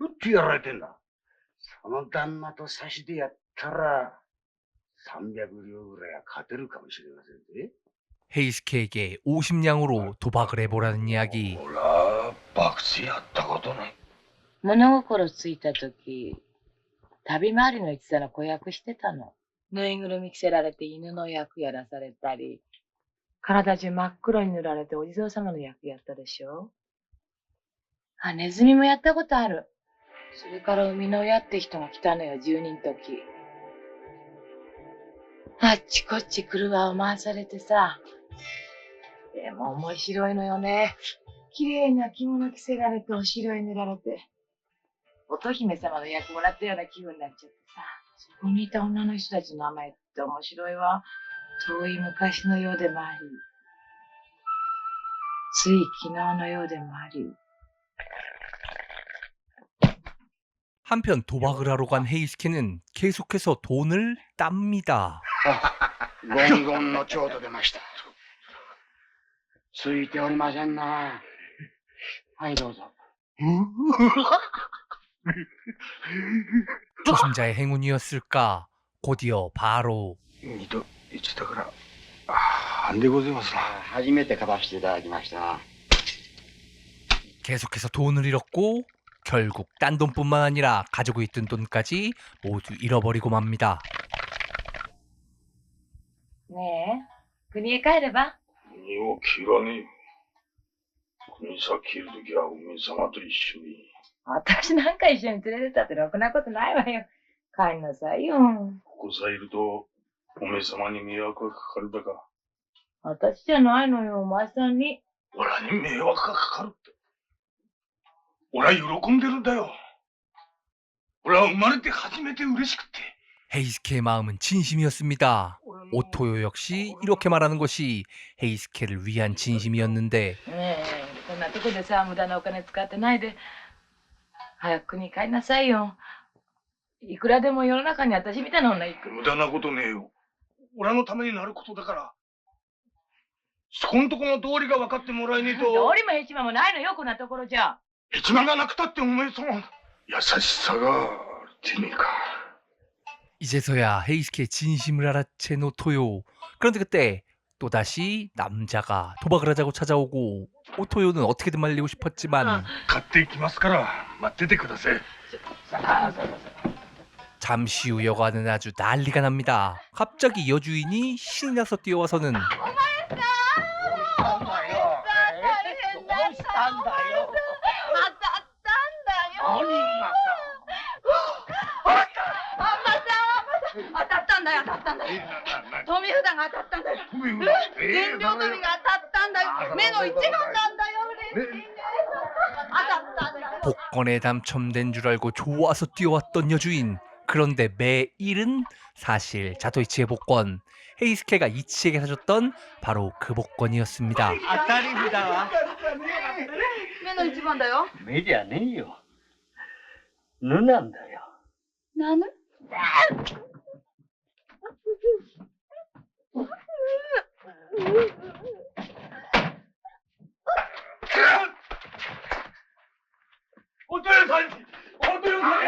ょっとやられてんだ。その旦那と差しでやったら、300両ぐらいは勝てるかもしれませんね。 헤이스키에게 50냥으로 도박을 해보라는 이야기. 俺は博打やったことない。物心ついたとき、旅回りの一座の子役してたの。ぬいぐるみ着せられて犬の役やらされたり、体中真っ黒に塗られてお地蔵様の役やったでしょ。あ、ネズミもやったことある。それから生みの親って人が来たのよ、10人の時。あっちこっち車を回されてさ。でも面白いのよね。綺麗な着物着せられてお城へ塗られて。乙姫様の役もらったような気分になっちゃってさ。そこにいた女の人たちの名前って面白いわ。遠い昔のようでもあり、つい昨日のようでもあり。 한편 도박을 하러 간 헤이스키는 계속해서 돈을 땁니다. ゴンゴンのちょうど出ました。ついておりませんな。はい、どうぞ。 초심자의 행운이었을까? 곧이어 바로 2と1だから、半でございますな。初めて勝たせていただきました。 계속해서 돈을 잃었고 결국 딴 돈뿐만 아니라 가지고 있던 돈까지 모두 잃어버리고 맙니다. 네, 그니에 가려봐. 国を切らねえよ。国さ切るときはおめ様と一緒に。私なんか一緒に連れてったってろくなことないわよ。帰んなさいよ。ここさいるとおめ様に迷惑がかかるだか。私じゃないのよ、お前さんに。俺に迷惑がかかるって。俺は喜んでるんだよ。俺は生まれて初めて嬉しくて。 헤이스케의 마음은 진심이었습니다. 오토요 역시 이렇게 말하는 것이 헤이스케를 위한 진심이었는데 ねえ、こんなとこでさ、無駄なお金使ってないで、早く国に帰りなさいよ。いくらでも世の中に私みたいな女行く。無駄なことねえよ。俺のためになることだから。そこんとこの道理が分かってもらえねえと。道理もヘチマもないのよ、こんなところじゃ。ヘチマがなくたってお前さん。優しさがあるってねえか。 이제서야 헤이스케의 진심을 알아챈 오토요. 그런데 그때 또다시 남자가 도박을 하자고 찾아오고 오토요는 어떻게든 말리고 싶었지만 買っていきますから待っててください。 잠시 후 여관은 아주 난리가 납니다. 갑자기 여주인이 신이 나서 뛰어와서는 복권에 당첨된 줄 알고 좋아서 뛰어왔던 여주인. 그런데 매일은 사실 자토이치의 복권. 헤이스케가 이치에게 사줬던 바로 그 복권이었습니다. 当たり札は目の一番だよ。目じゃねえよ。ぬなんだよ。なぬおとよさんにおとよさんに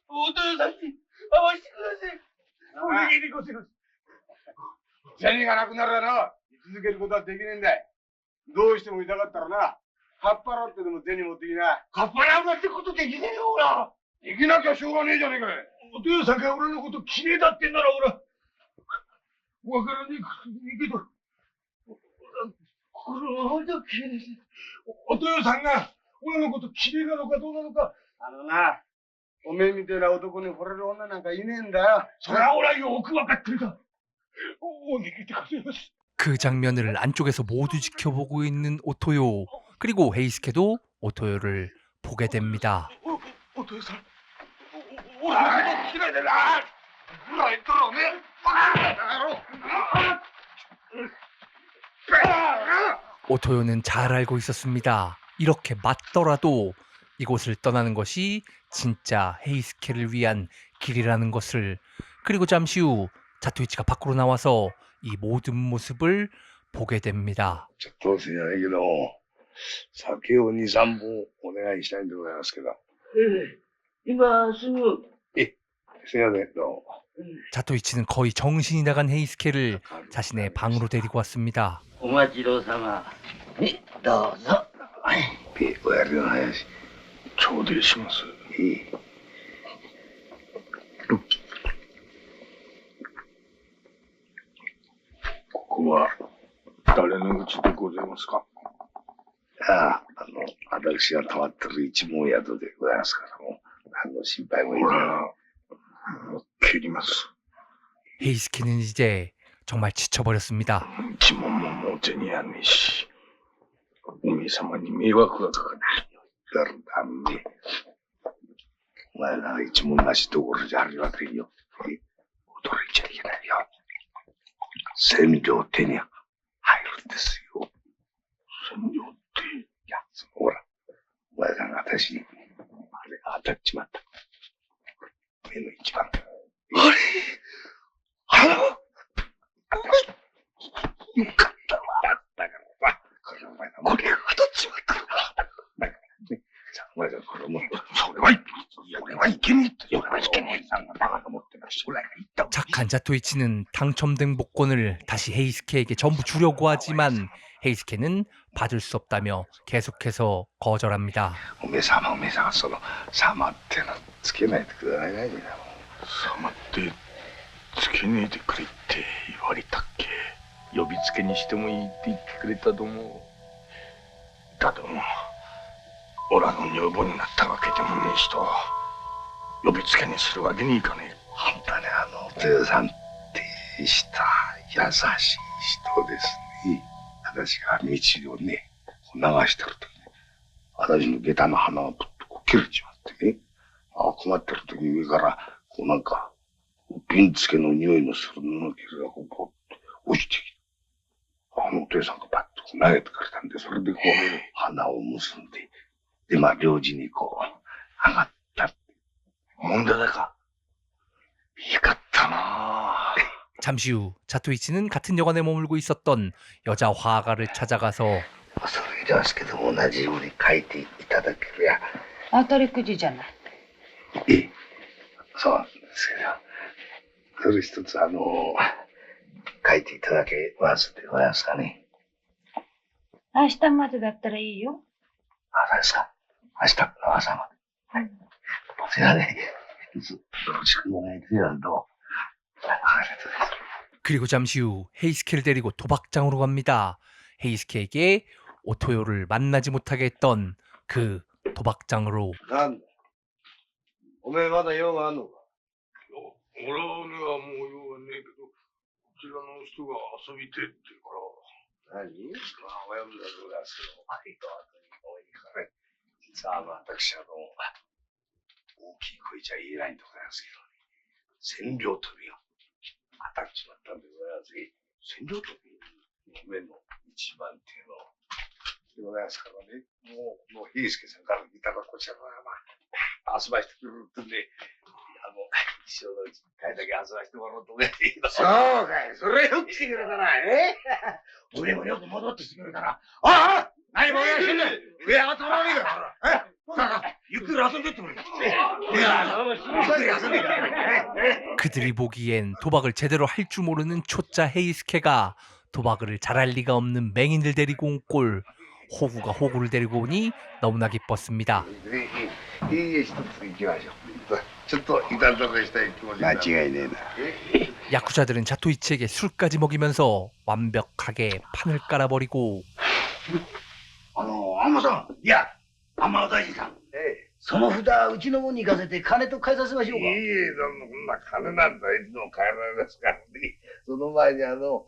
おとよさんに会わせてください。お願いでございます。銭がなくならな、居続けることはできねえんだい。どうしても痛かったらな、かっぱらってでも手に持ってきな。かっぱらうなんてことできねえよ、ほら。できなきゃしょうがねえじゃねえかい。お父さんが俺のこときれいだってんなら、ほら。わからねえけど。これはほんときれいです。お父さんが俺のこときれいなのかどうなのか。おめえみたいな男に惚れる女なんかいねえんだよ。そりゃ俺はよくわかってるだ。お願いでございます。그 장면을 안쪽에서 모두 지켜보고 있는 오토요. 그리고 헤이스케도 오토요를 보게 됩니다. お父さん、俺のこと嫌いでな。ほら、言ったろ、おめえ。오토요는 잘 알고 있었습니다. 이렇게 맞더라도 이곳을 떠나는 것이 진짜 헤이스케를 위한 길이라는 것을. 그리고 잠시 후 자토이치가 밖으로 나와서 이 모든 모습을 보게 됩니다. ちょっとせやねんけど、酒を2、3本お願いしたいんでございますけど。今すぐ。せやねん、どうも。 자토이치는 거의 정신이 나간 헤이스케를 자신의 방으로 데리고 왔습니다. お待ちどうさま。どうぞ。おやりの早し。頂戴します。いい。ここは誰の家でございますか？私が泊まってる一門宿でございますからもう、心配もいらない。切ります。 헤이스케는 이제 정말 지쳐버렸습니다. 一門ももう手にやんねえし、おめえ様に迷惑がかかる。だるだんね。お前らが一門なしどころじゃありませんよ。驚いちゃいけないよ。千両手に入るんですよ。千両手？いや、ほら、お前さんが私に、あれが当たっちまった。目の一番。あれ？よかったわ。だからさ、これお前が、これが当たっちまったのか。だからね、さあ、お前さん、これも、それはいけねえって。それはいけねえ。さんがバカと思ってました。俺が言った。 착한 자토이치는 당첨된 복권을 다시 헤이스케에게 전부 주려고 하지만 헤이스케는 받을 수 없다며 계속해서 거절합니다. おめえ様がその様ってのつけないでくださいないんだよ。様ってつけねえでくれって言われたっけ？呼びつけにしてもいいって言ってくれたと思う。だとも、オラの女房になったわけでもねえ人、呼びつけにするわけにいかねえ。あんたね、お父さんってした優しい人ですね。私が道をね、流してるときね、私の下駄の鼻がぶっと切れちまってね、困ってるとき上からこうなんか瓶付けの匂いのする布切れがこうポッと落ちてきて、お父さんがパッと投げてくれたんで、それでこう鼻を結んで、で領事にこう上がったって問題だか。いかったな。 잠시 후 자토이치는 같은 여관에 머물고 있었던 여자 화가를 찾아가서 それですけど同じように書いていただけるや。当たりくじじゃない。そうなんですけど、それ一つ書いていただけますでございますかね。明日までだったらいいよ。そうですか。明日の朝まで。はい。それはね、よろしくお願いします。どうも。 그리고 잠시 후 헤이스케를 데리고 도박장으로 갑니다. 헤이스케에게 오토요를 만나지 못하게 했던 그 도박장으로. なんだおめえまだ用があんのか。俺はもう用がねえけど、こちらの人が遊びてえって言うから。何？親分だでございますけど、後に多いからね。実は私大きい声じゃ言えないんでございますけどね。千両取りが当たっちまったんでございますけど、千両取り目の一番っていうのでございますからね。もう平助さんから見たらこちらの遊ばしてくれるってんで、一生のうち一回だけ遊ばしてもらおうと思って。そうかい、それよく来てくれたな。俺もよく戻ってきてくれたな。何もやしてんだよ。上上がってもらわねえから。ゆっくり遊んでってくれ。그들이 보기엔 도박을 제대로 할 줄 모르는 초짜 헤이스케가 도박을 잘할 리가 없는 맹인을 데리고 온 꼴. 호구가 호구를 데리고 오니 너무나 기뻤습니다. いいえ、一つ行きましょう。ちょっといただかしたい気持ち。間違いねえな。 야쿠자들은 자토이치에게 술까지 먹이면서 완벽하게 판을 깔아버리고 天さん、いや、天大臣さん。その札、うちのもんに行かせて金と返させましょうか。いいえ、そんな金なんだ、いつも帰られますからね。その前にど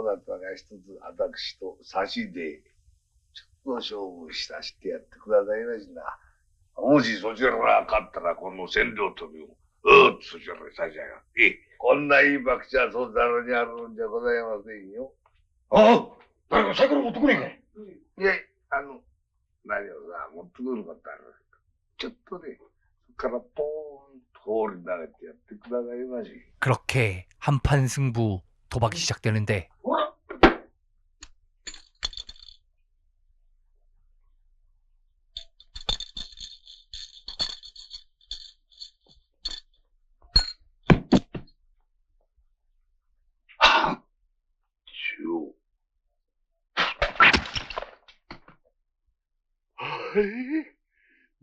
なたが一つ私と差しで、ちょっと勝負させてやってくださいましな。もしそちらが勝ったら、この千両飛びを、そちらに差し上げます。こんないい博打はそんなのにあるんじゃございませんよ。ああ、誰か酒の持ってこねえかい。いえ、何をさ、持ってくることある。ちょっとね、そっからポーンと放り投げてやってくださいまし。 그렇게 한판 승부 도박이 시작되는데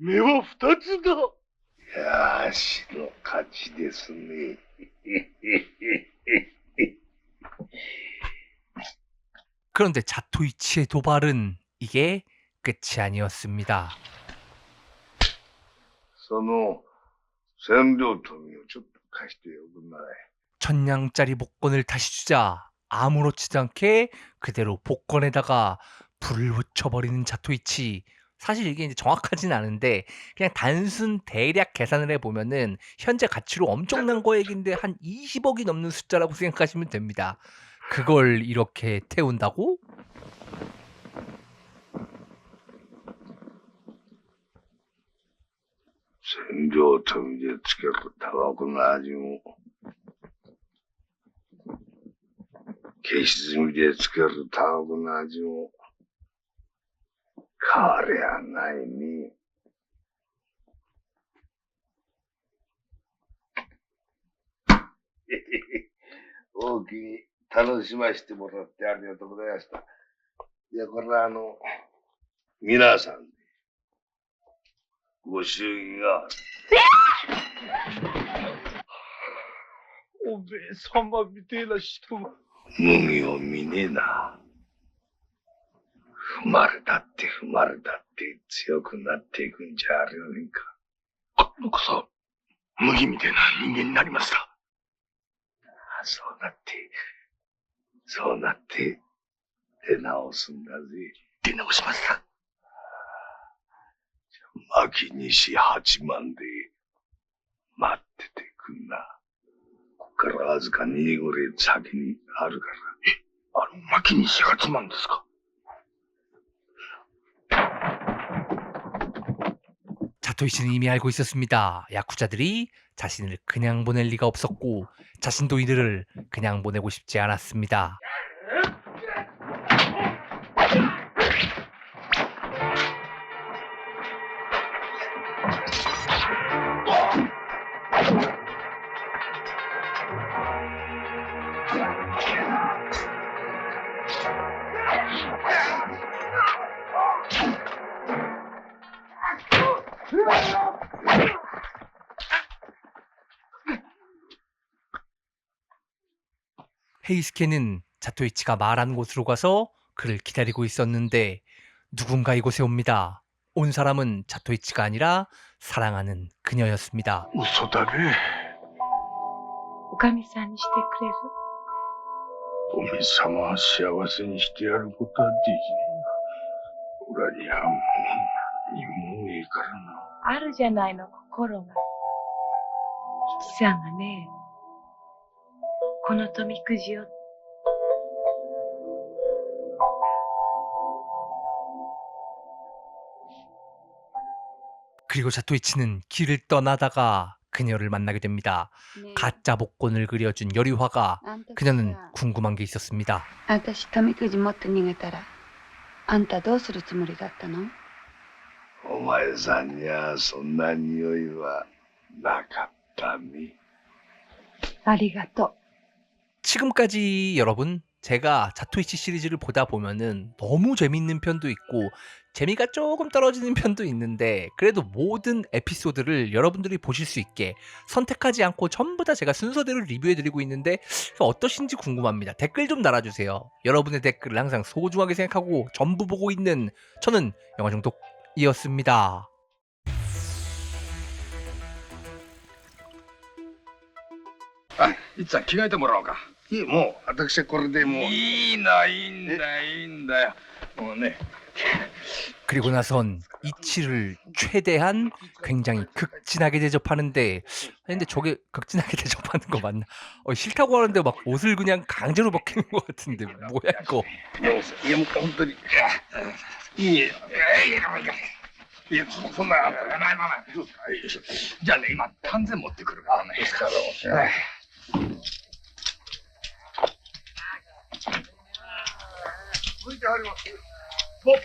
目は二つだ。よーしの勝ちですね。 그런데 자토이치의 도발은 이게 끝이 아니었습니다. その千両富をちょっと貸しておくんなさい。 천냥짜리 복권을 다시 주자 아무렇지도 않게 그대로 복권에다가 불을 붙여버리는 자토이치. 사실 이게 이제 정확하진 않은데 그냥 단순 대략 계산을 해보면은 현재 가치로 엄청난 거액인데 한 20억이 넘는 숫자라고 생각하시면 됩니다. 그걸 이렇게 태운다고? 千両富でつけるタバコの味も、消し炭でつけるタバコの味も、変わりゃないね。大きに楽しませてもらってありがとうございました。いや、これは皆さん、ご祝儀が。おめえ様みてえな人が。麦を見ねえな。踏まれたって強くなっていくんじゃありませんか。今度こそ、麦みてえな人間になりました。そうなって、出直すんだぜ。出直しました。牧西八幡で待っててくんな。こっからわずか2ぐらい先にあるから。牧西八幡ですか。 자토이치는 이미 알고 있었습니다. 야쿠자들이 자신을 그냥 보낼 리가 없었고 자신도 이들을 그냥 보내고 싶지 않았습니다. 헤이스케는 자토이치가 말한 곳으로 가서 그를 기다리고 있었는데 누군가 이곳에 옵니다. 온 사람은 자토이치가 아니라 사랑하는 그녀였습니다. 嘘だね。おかみさんにしてくれる？おみさまは幸せにしてやることはできないが、俺にはもう何もいいからな。あるじゃないの、心が。吉さんがね、この富くじを。 그리고 자토이치는 길을 떠나다가 그녀를 만나게 됩니다. 가짜 복권을 그려준 여리화가 그녀는 궁금한 게 있었습니다. 私富くじ持って逃げたらあんたどうするつもりだったの？お前さんにはそんな匂いはなかったね。ありがとう。 지금까지 여러분 제가 자토이치 시리즈를 보다 보면은 너무 재밌는 편도 있고 재미가 조금 떨어지는 편도 있는데 그래도 모든 에피소드를 여러분들이 보실 수 있게 선택하지 않고 전부 다 제가 순서대로 리뷰해드리고 있는데 어떠신지 궁금합니다. 댓글 좀 달아주세요. 여러분의 댓글을 항상 소중하게 생각하고 전부 보고 있는 저는 영화중독이었습니다. いっちゃん着替えてもらおうか。いい、もう私これでもう。いいな、いいんだ、いいんだよ。もうね。 그리고 나선 이치를 최대한 굉장히 극진하게 대접하는데 근데 저게 극진하게 대접하는 거 맞나? 싫다고 하는데 막 옷을 그냥 강제로 벗기는 것 같은데 뭐야 이거? いやもう本当に。いいよ。いやそんなまあじゃあね今丹前持ってくるからね。向いてはります。もっ。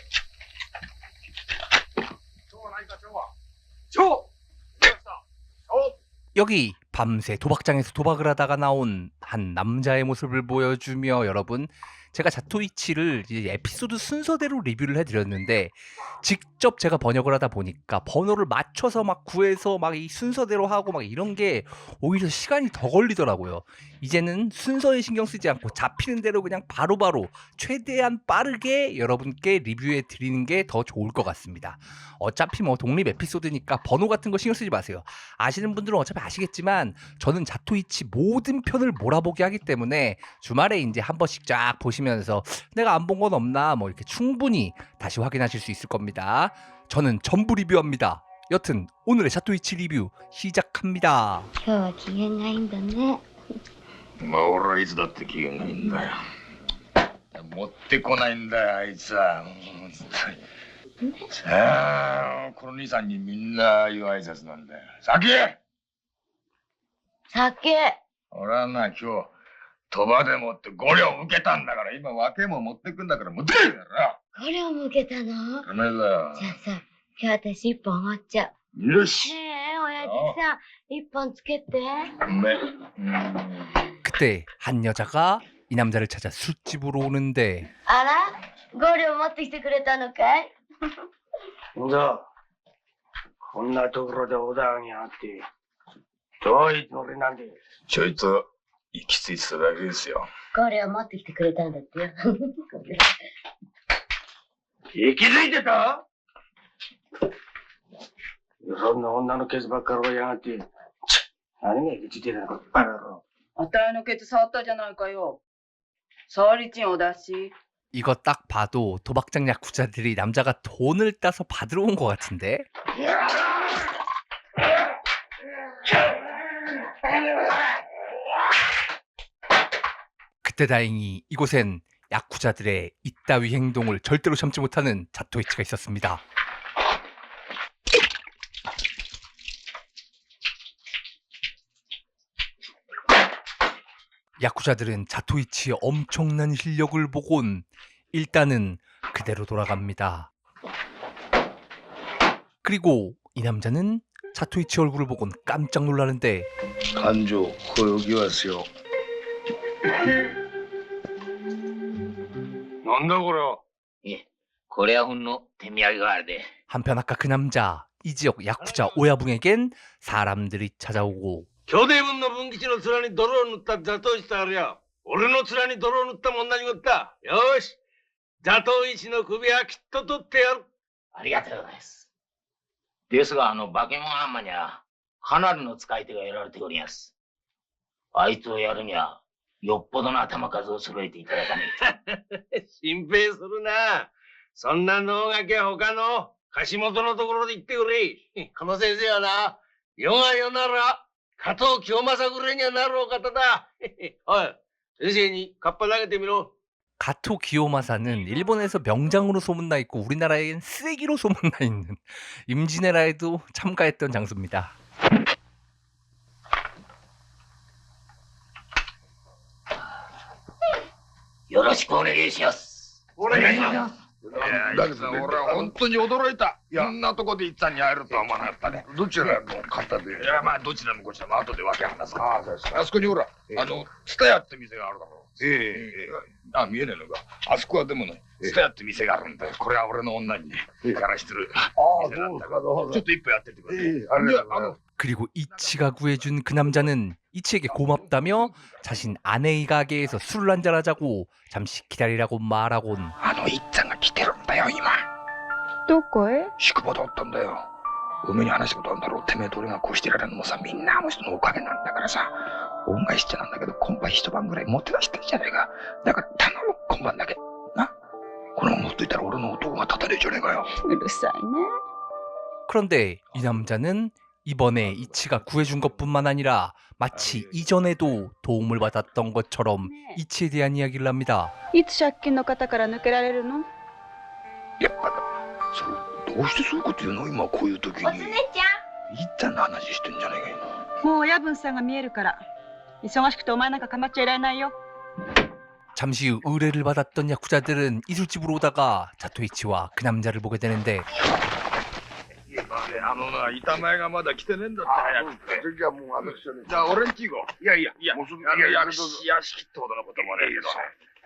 여기 밤새 도박장에서 도박을 하다가 나온 한 남자의 모습을 보여주며 여러분 제가 자토이치를 이제 에피소드 순서대로 리뷰를 해드렸는데 직접 제가 번역을 하다 보니까 번호를 맞춰서 막 구해서 막 이 순서대로 하고 막 이런 게 오히려 시간이 더 걸리더라고요. 이제는 순서에 신경 쓰지 않고 잡히는 대로 그냥 바로바로 최대한 빠르게 여러분께 리뷰해 드리는 게 더 좋을 것 같습니다. 어차피 뭐 독립 에피소드니까 번호 같은 거 신경 쓰지 마세요. 아시는 분들은 어차피 아시겠지만 저는 자토이치 모든 편을 몰아보게 하기 때문에 주말에 이제 한 번씩 쫙 보시면서 내가 안 본 건 없나 뭐 이렇게 충분히 다시 확인하실 수 있을 겁니다. 저는 전부 리뷰합니다. 여튼 오늘의 자토이치 리뷰 시작합니다. 今日は機嫌がいいんだね。まあ俺はいつだって機嫌がいいんだよ。持ってこないんだよあいつは。さあこの兄さんにみんな言う挨拶なんだよ。酒。俺はな今日賭場でもって5両受けたんだから今訳も持ってくんだから持ってくるから5両も受けたの？ダメだよ。じゃあさ、今日私1本おごっちゃう。よし。ねえ、親父さん、1本つけて。 그때 한 여자가 이 남자를 찾아 술집으로 오는데 あら、5両持ってきてくれたのかい？じゃあ、こんなところでおだにあって、どういうつもりなんで？ちょいと行き着いてただけですよ。5両持ってきてくれたんだってよ。行き着いてた？そんな女のケツばっかりやがって、何が行き着いてたのかバカ野郎。 あたいのケツ触ったじゃないかよ。触りちんおだし。 이거 딱 봐도 도박장 야쿠자들이 남자가 돈을 따서 받으러 온 것 같은데? 그때 다행히 이곳엔 야쿠자들의 이따위 행동을 절대로 참지 못하는 자토이치가 있었습니다. 야쿠자들은 자토이치의 엄청난 실력을 보곤 일단은 그대로 돌아갑니다. 그리고 이 남자는 자토이치 얼굴을 보곤 깜짝 놀라는데 간조 여기 왔어요. なんだこれは。これはほんの手土産があるで。 한편 아까 그 남자 이 지역 야쿠자 오야붕에겐 사람들이 찾아오고 兄弟分の文吉の面に泥を塗った座頭市とあるよ。俺の面に泥を塗ったも同じことだ。よーし、座頭市の首はきっと取ってやる。ありがとうございます。ですが、化け物アンマには、かなりの使い手が得られております。あいつをやるには、よっぽどの頭数を揃えていただかないと。心配するな。そんな能書きは他の貸元のところで言ってくれ。この先生はな、世が世なら、加藤清正ぐらいにはなるお方だ。おい、先生にカッパ投げてみろ。 가토 기요마사는 일본에서 명장으로 소문나 있고 우리나라엔 쓰레기로 소문나 있는 임진왜란에도 참가했던 장수입니다. よろしくお願いします。お願いします。だけどね、俺は本当に驚いた。こんなとこでいっちゃんに会えるとは思わなかったね。どちらの方で？いや、まあ、どちらもこちらも後で分け話すから。ああ、そうですか。あそこにほら、ツタヤって店があるだろう。あ、見えねえのか。あそこはでもね、ツタヤって店があるんだよ。これは俺の女にね、からしてる店なんだから。ちょっと一杯やってってくれ。그리고 이치가 구해준 그 남자는 이치에게 고맙다며 자신 아내의 가게에서 술을 한잔하자고 잠시 기다리라고 말하곤 いっちゃんが来てるんだよ、今。どこへ？宿場でおったんだよ。梅に話したことあるんだろう。てめえと俺がこうしてられるのもさ、みんなあの人のおかげなんだからさ。恩返しってなんだけど、今晩一晩ぐらい持って出してるじゃねえか。だから頼む、今晩だけ。な。このまま持っといたら俺の男が立たれるじゃねえかよ。うるさいね。 그런데 이 남자는 이번에 이치가 구해준 것뿐만 아니라 마치 이전에도 도움을 받았던 것처럼 이치에 대한 이야기를 합니다. いつ借金の方から抜けられるの？やっぱ、どうしてそういうこと言うの今こういう時に。おつねちゃん。いっちゃんの話してんじゃねえかよ。もう親分さんが見えるから。忙しくてお前なんか構っちゃいられないよ。 잠시 후 의뢰를 받았던 야쿠자들은 이술집으로 오다가 자토이치와 그 남자를 보게 되는데 板前がまだ来てねえんだって早くて。じゃあもうじゃあ俺んち行こう。いや、もうすぐ屋敷ってほどのこともねえけど。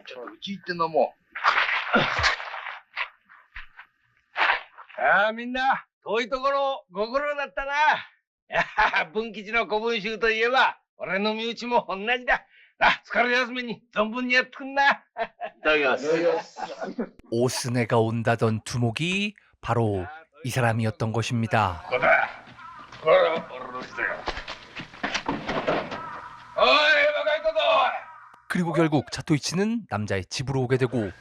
ちょっとうち行って飲もう。ああ、みんな、遠いところご苦労だったな。文吉の古文集といえば、俺の身内も同じだ。疲れ休みに存分にやってくんな。いただきます。 오스네가 온다던 두목이 바로 이 사람이었던 것입니다. 그리고 결국 자토이치는 남자의 집으로 오게 되고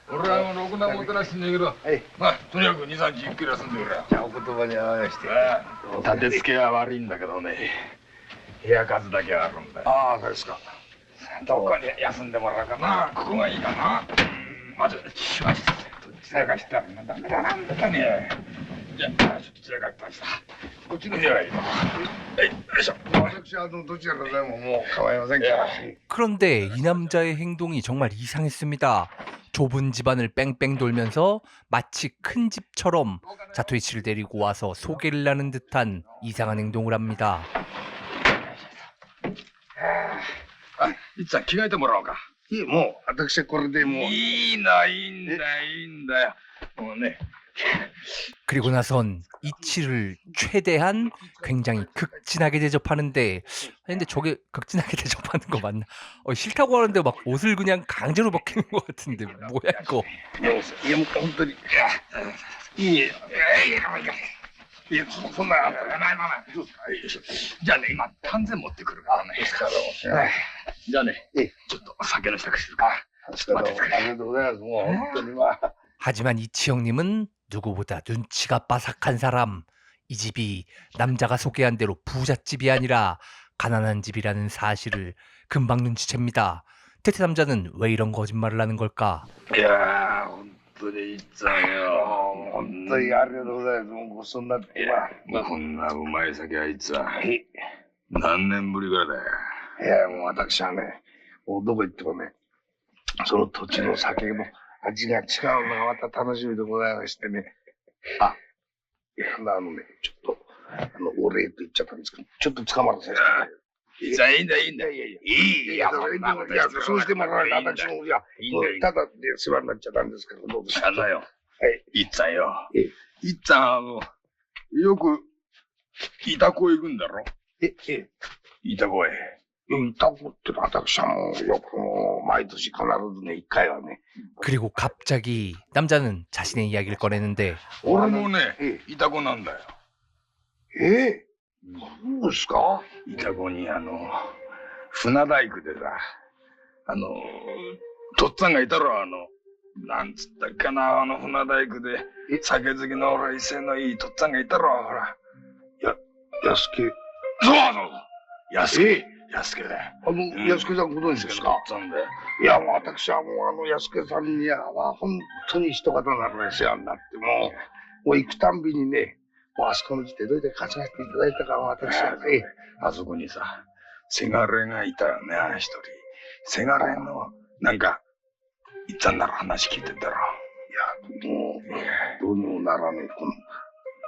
그런데 이 남자의 행동이 정말 이상했습니다. 좁은 집안을 뺑뺑 돌면서 마치 큰 집처럼 자토이치를 데리고 와서 소개를 하는 듯한 이상한 행동을 합니다. いっちゃん着替えてもらおうか。いい、もう私これでもう。いいんだよ。もうね。 그리고 나선 이치를 최대한 굉장히 극진하게 대접하는데 근데 저게 극진하게 대접하는 거 맞나? 싫다고 하는데 막 옷을 그냥 강제로 벗기는 것 같은데 뭐야 이거?じゃあね、今完全持ってくるからね。じゃあね、ちょっと酒の支度するから。ちょっと待っててくれ。ありがとうございます。もう本当に하지만 이치 형님은 누구보다 눈치가 빠삭한 사람. 이 집이 남자가 소개한 대로 부잣집이 아니라 가난한 집이라는 사실을 금방 눈치챕니다. 태태 남자는 왜 이런 거짓말을 하는 걸까? いやー、本当にいっちゃんよ。本当にありがとうございます。もうごちそうになって。こんなうまい酒はいっちゃん。何年ぶりからだよ。いや、もう私はね、もうどこ行ってもね、その土地の酒の味が違うのがまた楽しみでございましてね。あ、いや、ちょっと、お礼と言っちゃったんですけど、ちょっと捕まらせて。いいんだ。いや、そうしてもらわないと私も、いや、ただで世話になっちゃったんですけど、どうですか。よ。いっちゃんよ。いっちゃん、よく、イタコへ行くんだろ。イタコへ。イタコって私はもうよく毎年必ずね、一回はね。 그리고 갑자기 남자는 자신의 이야기를 꺼내는데 俺もね、イタコなんだよ。そうですか？イタコに船大工でさ、とっつぁんがいたろ、なんつったっけな、船大工で、酒好きの俺威勢のいいとっつぁんがいたろ、ほら。安助。そう安助。安助だよ。安助さんご存知ですか？いや、私はもう安助さんには本当に一方なので世話になって、もう行くたんびにね、もうあそこの来てどうやって担がせていただいたか私はね。あそこにさ、せがれがいたよね、一人。せがれの、なんか、いっちゃんなら話聞いてたろ。いや、もどうにもならねえこの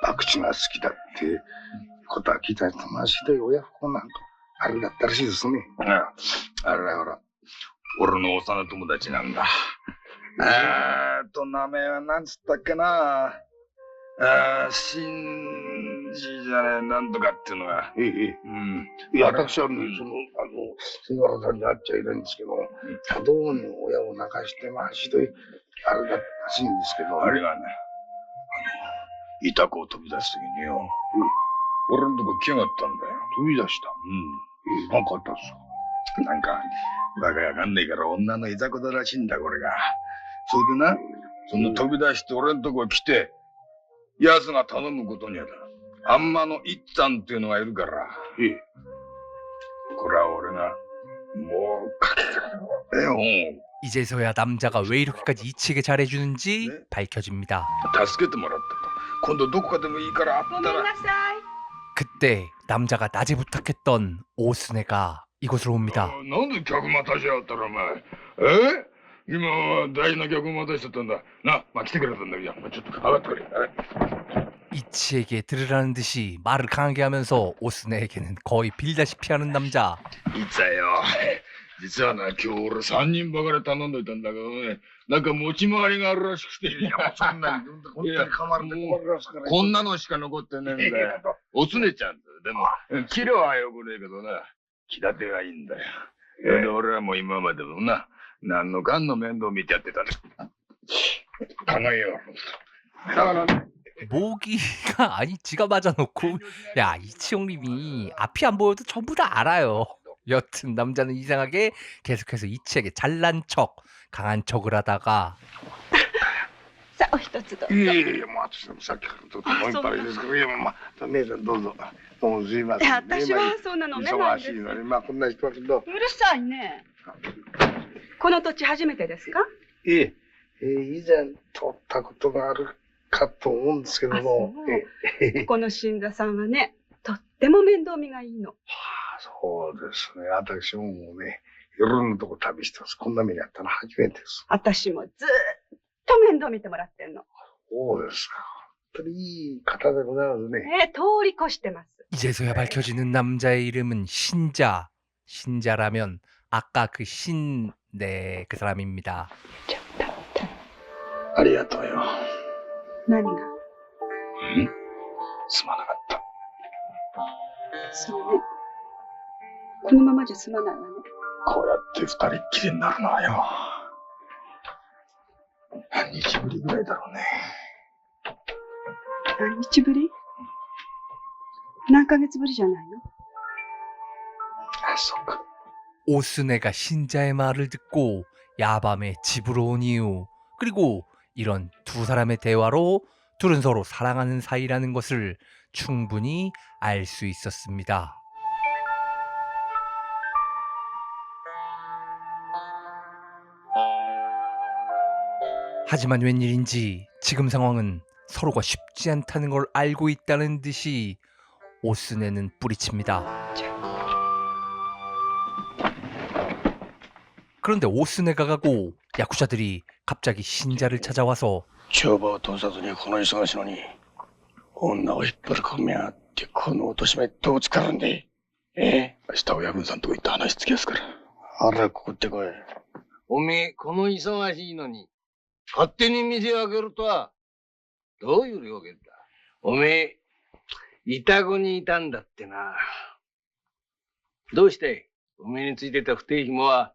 博打が好きだってことは聞いた人がひどい親不孝なんかあれだったらしいですね。あれほら、俺の幼友達なんだ。名前はなんつったっけな。新次じゃねえ、なんとかっていうのが。いや、私はね、杉原さんに会っちゃいないんですけど、どうにも親を泣かして、ひどい、あれだったらしいんですけど。あれがね、イタコを飛び出すときによ、俺のとこ来やがったんだよ。飛び出した。なんかあったんですか？なんか、バカわかんねえから女のいざこざらしいんだ、これが。それでな、その飛び出して俺のとこ来て、奴が頼むことにはだ。あんまのいっつぁんっていうのがいるから。これは俺が、もう、かけてよ。 이제서야 남자가 왜 이렇게까지 이치에게 잘해주는지 밝혀집니다. 助けてもらったと。今度どこかでもいいからあったら。 그때 남자가 낮에 부탁했던 오스네가 이곳으로 옵니다. なんで客待たしやがったらお前。今は大事な客待たしちゃったんだ。な、来てくれたんだけど、ちょっと上がってくれ。 이치에게 들으라는 듯이 말을 강하게 하면서 오스네에게는 거의 빌다시피 하는 남자. いつよ。実はな、今日俺3人ばかり頼んどいたんだけどね、なんか持ち回りがあるらしくて。いや、そんなに、本当にかまれて困りますから。こんなのしか残ってねえんだよ。おつねちゃんだ。でも、キロはよくねえけどな、気立てがいいんだよ。で、俺はもう今までもな、何のかんの面倒見てやってたね。考えよう。だからね。 모기가 아니 지가 맞아놓고 야 이치 형님이 앞이 안 보여도 전부 다 알아요. 여튼 남자는 이상하게 계속해서 이치에게 잘난 척 강한 척을 하다가 さあお一つどうぞ。いやいやいや、もう私もさっきからちょっともう一杯ですけど、いや、姉さんどうぞ。どうもすいません。私はそんな飲めないんです。忙しいのに、こんな人はけど。うるさいね。この土地初めてですか？以前通ったことがあるかと思うんですけども。この新座さんはね、とっても面倒見がいいの。そうですね。私ももうね、いろんなとこ旅してます。こんな目にあったの初めてです。私もずっと面倒見てもらってんの。そうですか。本当にいい方でございますね。通り越してます。 이제서야 밝혀지는 남자의 이름은 신자. 신자라면 아까 그 네, 그 사람입니다. ありがとうよ。何が？すまなかった。そうね。このままじゃ済まないわね。こうやって二人っきりになるのはよ。何日ぶりぐらいだろうね。何日ぶり？何ヶ月ぶりじゃないの？あ、そうか。 오스네가 신자의 말을 듣고 야밤에 집으로 온 이유, 그리고 이런 두 사람의 대화로 둘은 서로 사랑하는 사이라는 것을 충분히 알 수 있었습니다. 하지만 웬일인지 지금 상황은 서로가 쉽지 않다는 걸 알고 있다는 듯이 오스네는 뿌리칩니다. 그런데 오스네가 가고 야쿠자들이 갑자기 신자를 찾아와서 帳場を通さずにこの忙しいのに女を引っ張る込みやがってこの落とし前どうつかるんで。明日親分さんとこ行って話つきやすから。あら、ここってこい。おめえ、この忙しいのに、勝手に店を開けるとは、どういう了見だ。おめえ、イタコにいたんだってな。どうして、おめえについてた不定紐は、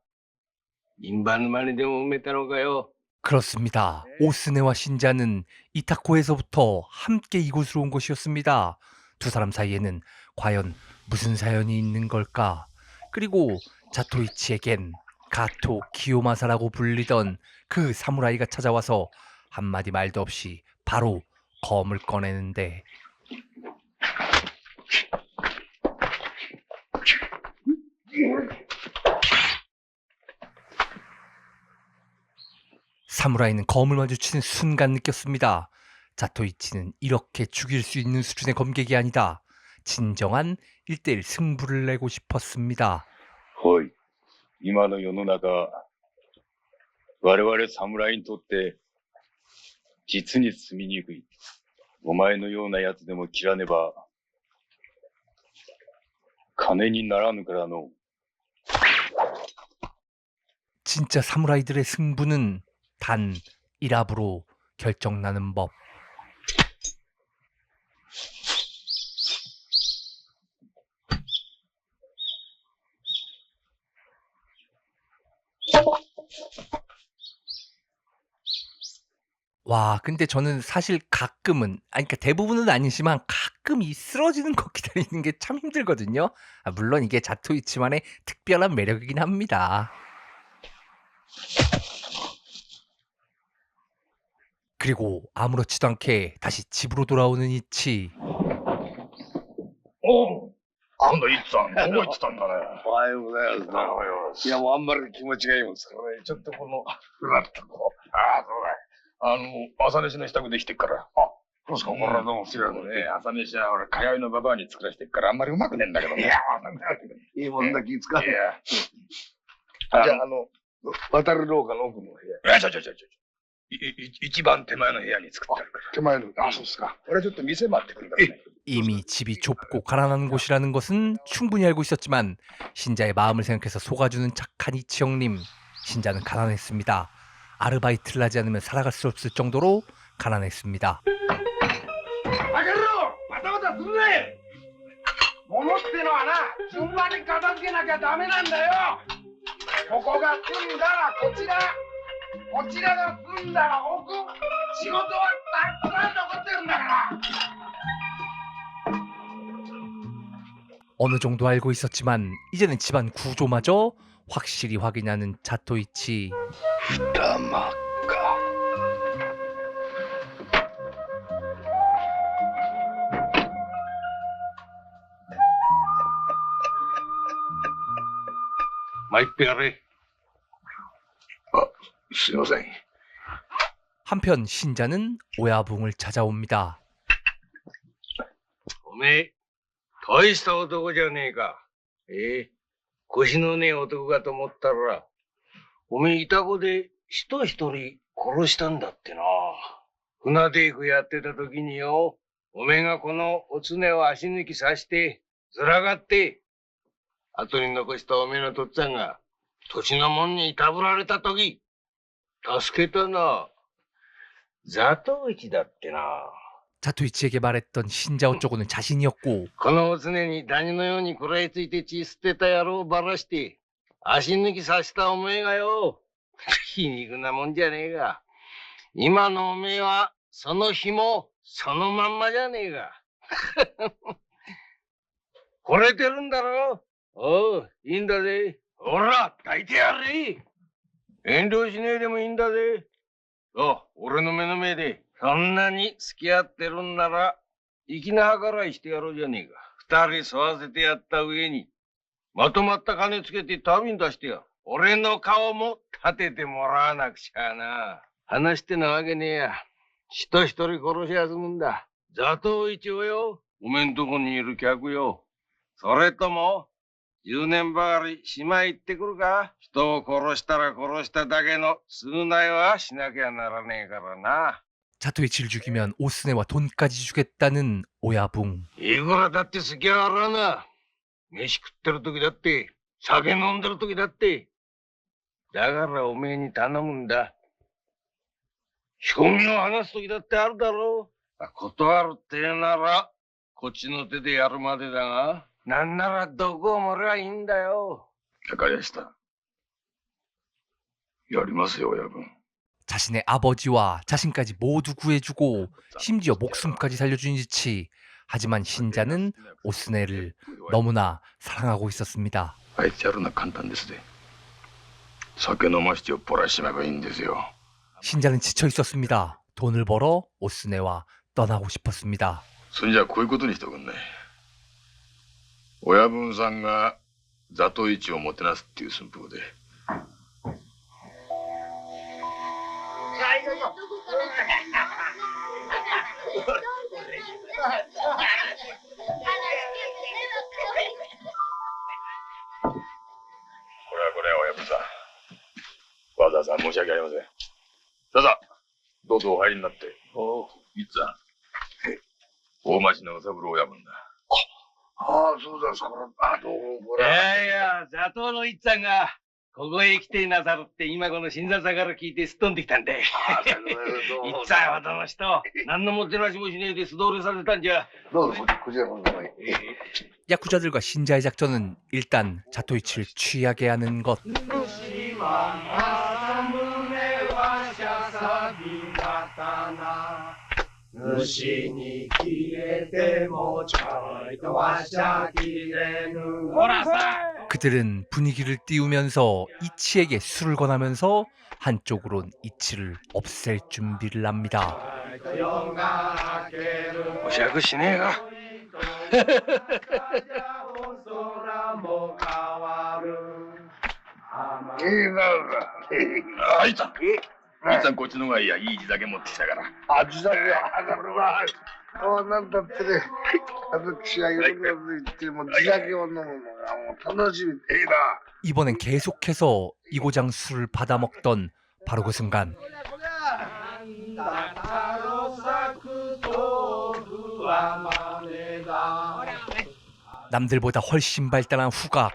印旛沼にでも埋めたのかよ。 그렇습니다. 오스네와 신자는 이타코에서부터 함께 이곳으로 온 것이었습니다. 두 사람 사이에는 과연 무슨 사연이 있는 걸까? 그리고 자토이치에겐 가토 기요마사라고 불리던 그 사무라이가 찾아와서 한마디 말도 없이 바로 검을 꺼내는데 사무라이는 검을 마주치는 순간 느꼈습니다. 자토이치는 이렇게 죽일 수 있는 수준의 검객이 아니다. 진정한 1대1 승부를 내고 싶었습니다. おい、今の世の中、我々侍にとって実に住みにくい。お前のような奴でも切らねば、金にならぬからの。 진짜 사무라이들의 승부는 단 1합으로 결정나는 법. 와, 근데 저는 사실 가끔은, 그러니까 대부분은 아니지만 가끔 이 쓰러지는 거 기다리는 게 참 힘들거든요. 물론 이게 자토이치만의 특별한 매력이긴 합니다. 그리고 아무렇지도 않게 다시 집으로 돌아오는 이치. 今度いつさん、覚えてたんだね。おはようございます。おはようございます。いや、もうあんまり気持ちがいいもんですからね。ちょっとこの、ふらっとこう。そうだ。朝飯の支度できてっから。そうですか、ほら、どうも。違うのね。朝飯は、俺、通いのババアに作らせてっから、あんまりうまくねえんだけどね。いや、いいもんだ気使って。いや。じゃあ、渡る廊下の奥の部屋。一番手前の部屋に作ってあるから。手前の、そうですか。俺ちょっと店待ってくるからね。 이미 집이 좁고 가난한 곳이라는 것은 충분히 알고 있었지만 신자의 마음을 생각해서 속아주는 착한 이치 형님. 신자는 가난했습니다. 아르바이트를 하지 않으면 살아갈 수 없을 정도로 가난했습니다. バカ野郎バタバタするね物ってのはな順番に片付けなきゃダメなんだよここが済んだらこちらこちらが済んだら奥仕事はたくさん残ってるんだから 어느 정도 알고 있었지만 이제는 집안 구조마저 확실히 확인하는 자토이치. 다마카. 마이빼가래. すいません. 한편 신자는 오야붕을 찾아옵니다. おめえ大した男じゃねえか。腰のねえ男かと思ったら、おめえイタコで人一人殺したんだってな。船出行くやってた時によ、おめえがこのおつねを足抜きさして、ずらがって、後に残したおめえのとっつぁんが、土地のもんにいたぶられた時、助けたな。座頭市だってな。 자토이치에게 말했던 신자 어쩌고는 자신이었고 このおつねにダニのように食らいついて血捨てた野郎をばらして足抜きさせたおめえがよ皮肉なもんじゃねえが今のおめえはその紐そのまんまじゃねえが惚れてるんだろおういいんだぜほら抱いてやれ遠慮しねえでもいいんだぜ俺の目の前で そんなに付き合ってるんなら、粋な計らいしてやろうじゃねえか。二人沿わせてやった上に、まとまった金つけて旅に出してや。俺の顔も立ててもらわなくちゃな。話してなわけねえや。人一人殺しやすむんだ。座頭市をよ。おめんとこにいる客よ。それとも、10年ばかり島へ行ってくるか。人を殺したら殺しただけの償いはしなきゃならねえからな。 자토이치를 죽이면 오스네와 돈까지 주겠다는 오야붕. いくらだって好きやがらな。飯食ってる時だって、酒飲んでる時だって。だからおめえに頼むんだ。仕込みを話す時だってあるだろう。断るって言うなら、こっちの手でやるまでだが、なんならどこを盛りゃいいんだよ。わかりました。やりますよ、親分。 자신의 아버지와 자신까지 모두 구해주고 심지어 목숨까지 살려준 이치. 하지만 신자는 오스네를 너무나 사랑하고 있었습니다. あいつやるのは簡単ですね。酒飲まして酔っ払いしまえばいいんですよ。 신자는 지쳐 있었습니다. 돈을 벌어 오스네와 떠나고 싶었습니다. そんじゃこういうことにしておくんね。親分さんが座頭市をもてなすっていう寸法で。 これ親分さん。わざわざ申し訳ありません。さあさあ、どうぞお入りになって。おう、いっつぁん。大町長三郎親分だ。ああ、そうだ、そら、どうも、これ。いや、座頭の一さんが、ここへ来てなさるって今この新座さんから聞いてすっ飛んできたんで。一さんはどの人、何のもてなしもしねえで素通りさせたんじゃ。どうぞ、こちらの方へ。 야쿠자들과 신자의 작전은 일단 자토이치를 취하게 하는 것. 그들은 분위기를 띄우면서 이치에게 술을 권하면서 한쪽으론 이치를 없앨 준비를 합니다. おしゃくしねえか。あいつぁん。いっつぁん、こっちの方がいいや。いい地酒持ってきたから。あ、地酒は、なんだってね、私が夜の言っても地酒を飲むのがもう楽しみでいいな。 이번엔 계속해서 이고장 술을 받아먹던 바로 그 순간 남들보다 훨씬 발달한 후각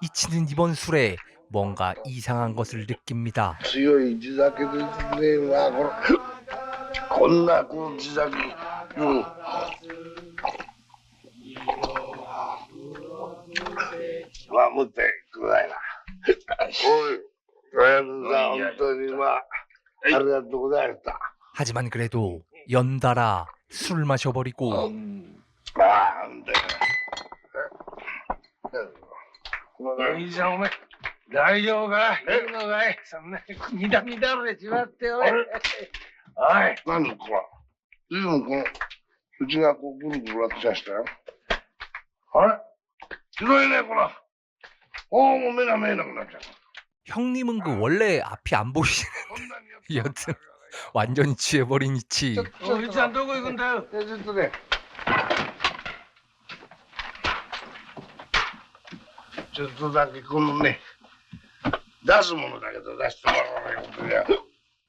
이치는 이번 술에 뭔가 이상한 것을 느낍니다. 強い地酒ですね。まあこんな地酒、まあ持ってくださいな。おい、親分さん、本当にありがとうございました。 하지만 그래도 연달아 술을 마셔버리고いいじゃん、お前。大丈夫か？いいのかい？そんなに乱れちまっておい。おい。何これ。随分うちがぐるぐるやってましたよ。あれ？ひどいね、これ。もう目が見えなくなっちゃう。 형님은 그 원래 앞이 안 보이시는 여튼 완전히 취해버린 이치. おいちゃんどこ行くんだよ。ちょっとね。ちょっとだけこのね、出すものだけど出してもらわないよ。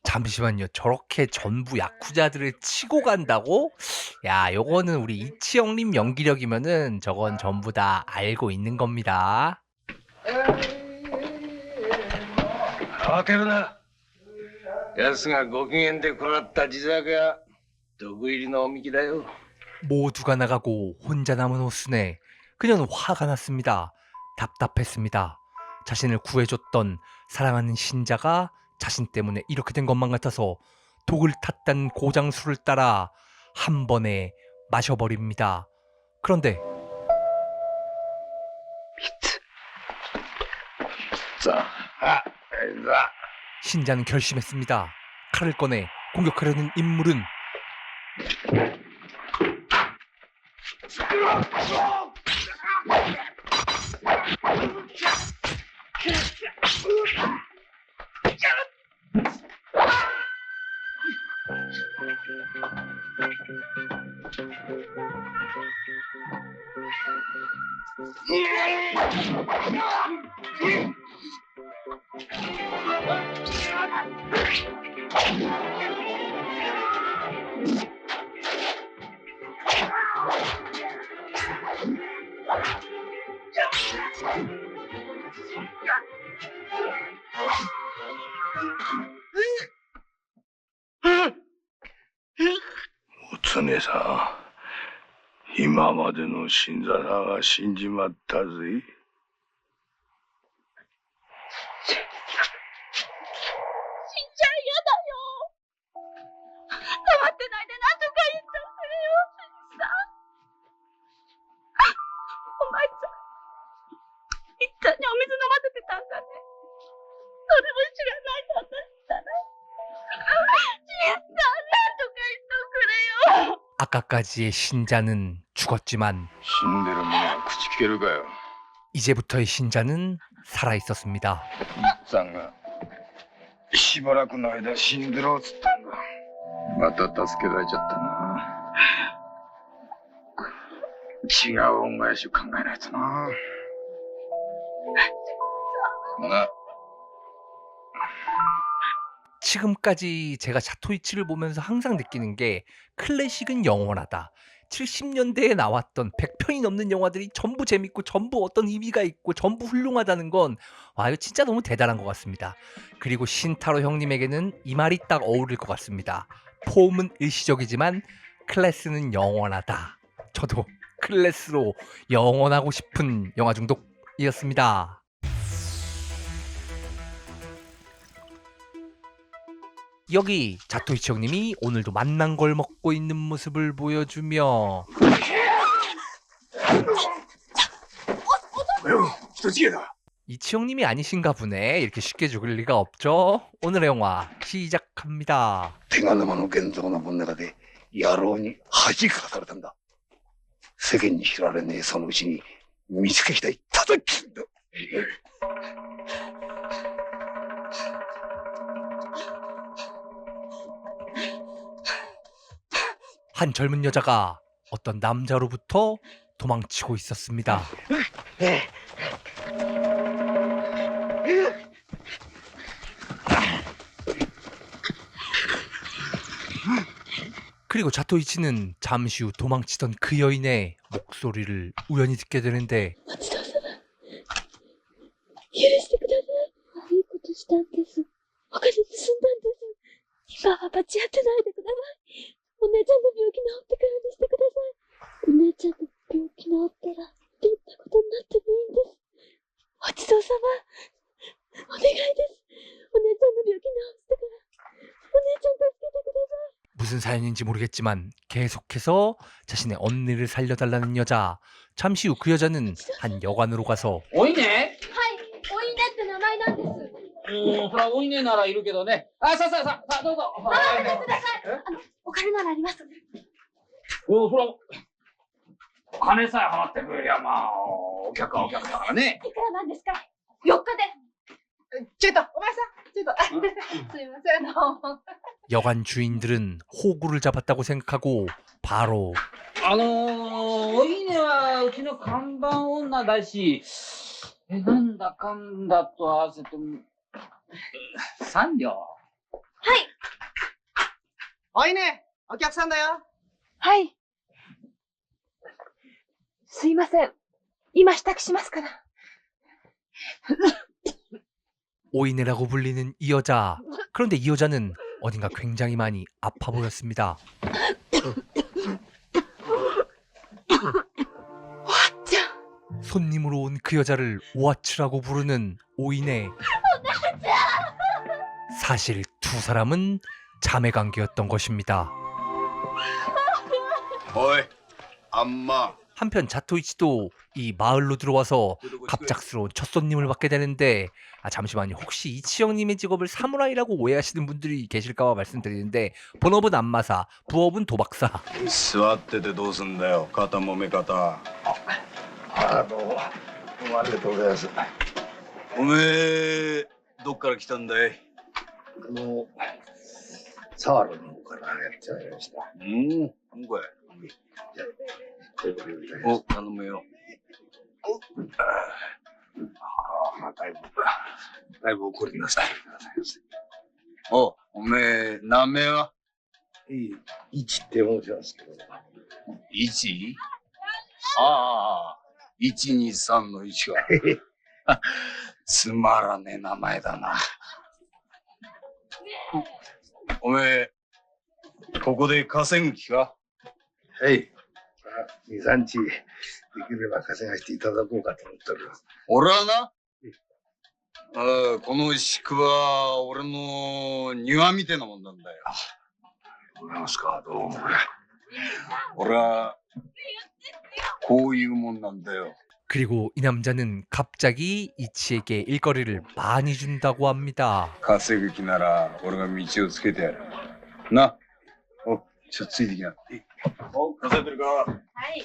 잠시만요. 저렇게 전부 야쿠자들을 치고 간다고? 야, 요거는 우리 이치 형님 연기력이면은 저건 전부 다 알고 있는 겁니다. 慌てるな。奴がご機嫌で食らった地酒は毒入りのおみきだよ。 모두가 나가고 혼자 남은 호순에 그녀는 화가 났습니다. 답답했습니다. 자신을 구해줬던 사랑하는 신자가 자신 때문에 이렇게 된 것만 같아서 독을 탔던 고장술을 따라 한 번에 마셔버립니다. 그런데 신자는 결심했습니다. 칼을 꺼내 공격하려는 인물은おつねさん、今までの信者さが死んじまったぜ。아까까지의 신자는 죽었지만 이제부터의 신자는 살아있었습니다. さんがしばらくの間死んでろっつったんだ。また助けられちゃったな。違う恩返しを考えないとな。 지금까지 제가 자토이치를 보면서 항상 느끼는 게 클래식은 영원하다. 70년대에 나왔던 100편이 넘는 영화들이 전부 재밌고 전부 어떤 의미가 있고 전부 훌륭하다는 건 와, 이거 진짜 너무 대단한 것 같습니다. 그리고 신타로 형님에게는 이 말이 딱 어울릴 것 같습니다. 폼은 일시적이지만 클래스는 영원하다. 저도 클래스로 영원하고 싶은 영화 중독이었습니다. 여기 자토이치 형님이 오늘도 만난 걸 먹고 있는 모습을 보여주며 이치 형님이 아니신가 보네. 이렇게 쉽게 죽을 리가 없죠. 오늘의 영화 시작합니다. 手賀沼の現像の本の中で野郎に恥かかされたんだ。世間に知られねえそのうちに見つけ次第叩き切るんだ。 한 젊은 여자가 어떤 남자로부터 도망치고 있었습니다. 그리고 자토이치는 잠시 후 도망치던 그 여인의 목소리를 우연히 듣게 되는데 許してください。悪いことしたんです。お金盗んだんです。今は間違ってないでください。お姉ちゃんの病気治ってからにしてください。お姉ちゃんの病気治ったらどんなことになってもいいんです。お地蔵様、お願いです。お姉ちゃんの病気治ってからお姉ちゃん助けてください。 무슨 사연인지 모르겠지만 계속해서 자신의 언니를 살려달라는 여자. 잠시 후 그 여자는 한 여관으로 가서 おいねはい、おいねって名前なんです。そらおいねならいるけどね。あ、さあ、どうぞ。待ってください。お金ならあります。おそら、金さえ払ってくれりゃ、まあ、お客はお客だからね。いくらなんですか ?4 日で。ちょっと、お前さん、ちょっと、すいません、どうも。 여관 주인들은 호구를 잡았다고 생각하고 바로 おいねはうちの看板女だし、なんだかんだと合わせても、3両。はい。おいね、お客さんだよ。はい。すいません。今支度しますから。 오이네라고 불리는 이 여자. 그런데 이 여자는 어딘가 굉장히 많이 아파 보였습니다. 손님으로 온 그 여자를 오아츠라고 부르는 오이네. 사실 두 사람은 자매 관계였던 것입니다. 어이, 엄마. 한편 자토이치도 이 마을로 들어와서 갑작스러운 첫 손님을 받게 되는데 잠시만요. 혹시 이치 형님의 직업을 사무라이라고 오해하시는 분들이 계실까봐 말씀드리는데 본업은 안마사, 부업은 도박사. 座っててどうすんだよ。肩揉め方。どうもありがとうございます。おめえどっから来たんだい？サワロの方からやっちゃいました。なんこれ。お、頼むよ。だいぶ怒りなさい。おめえ名前は？一って申しますけど。一？ああ、123の1は。つまらねえ名前だな。おめえ、ここで稼ぐ気か？はい。2、3日できれば稼がせていただこうかと思っております。俺はな、この宿は俺の庭みてえなもんなんだよ。なんすか、どうも。俺はこういうもんなんだよ。 그리고 이 남자는 갑자기 이치에게 일거리를 많이 준다고 합니다. 稼ぐ気なら俺が道をつけてやる。な、ちょっとついてきな。稼いでるか？はい。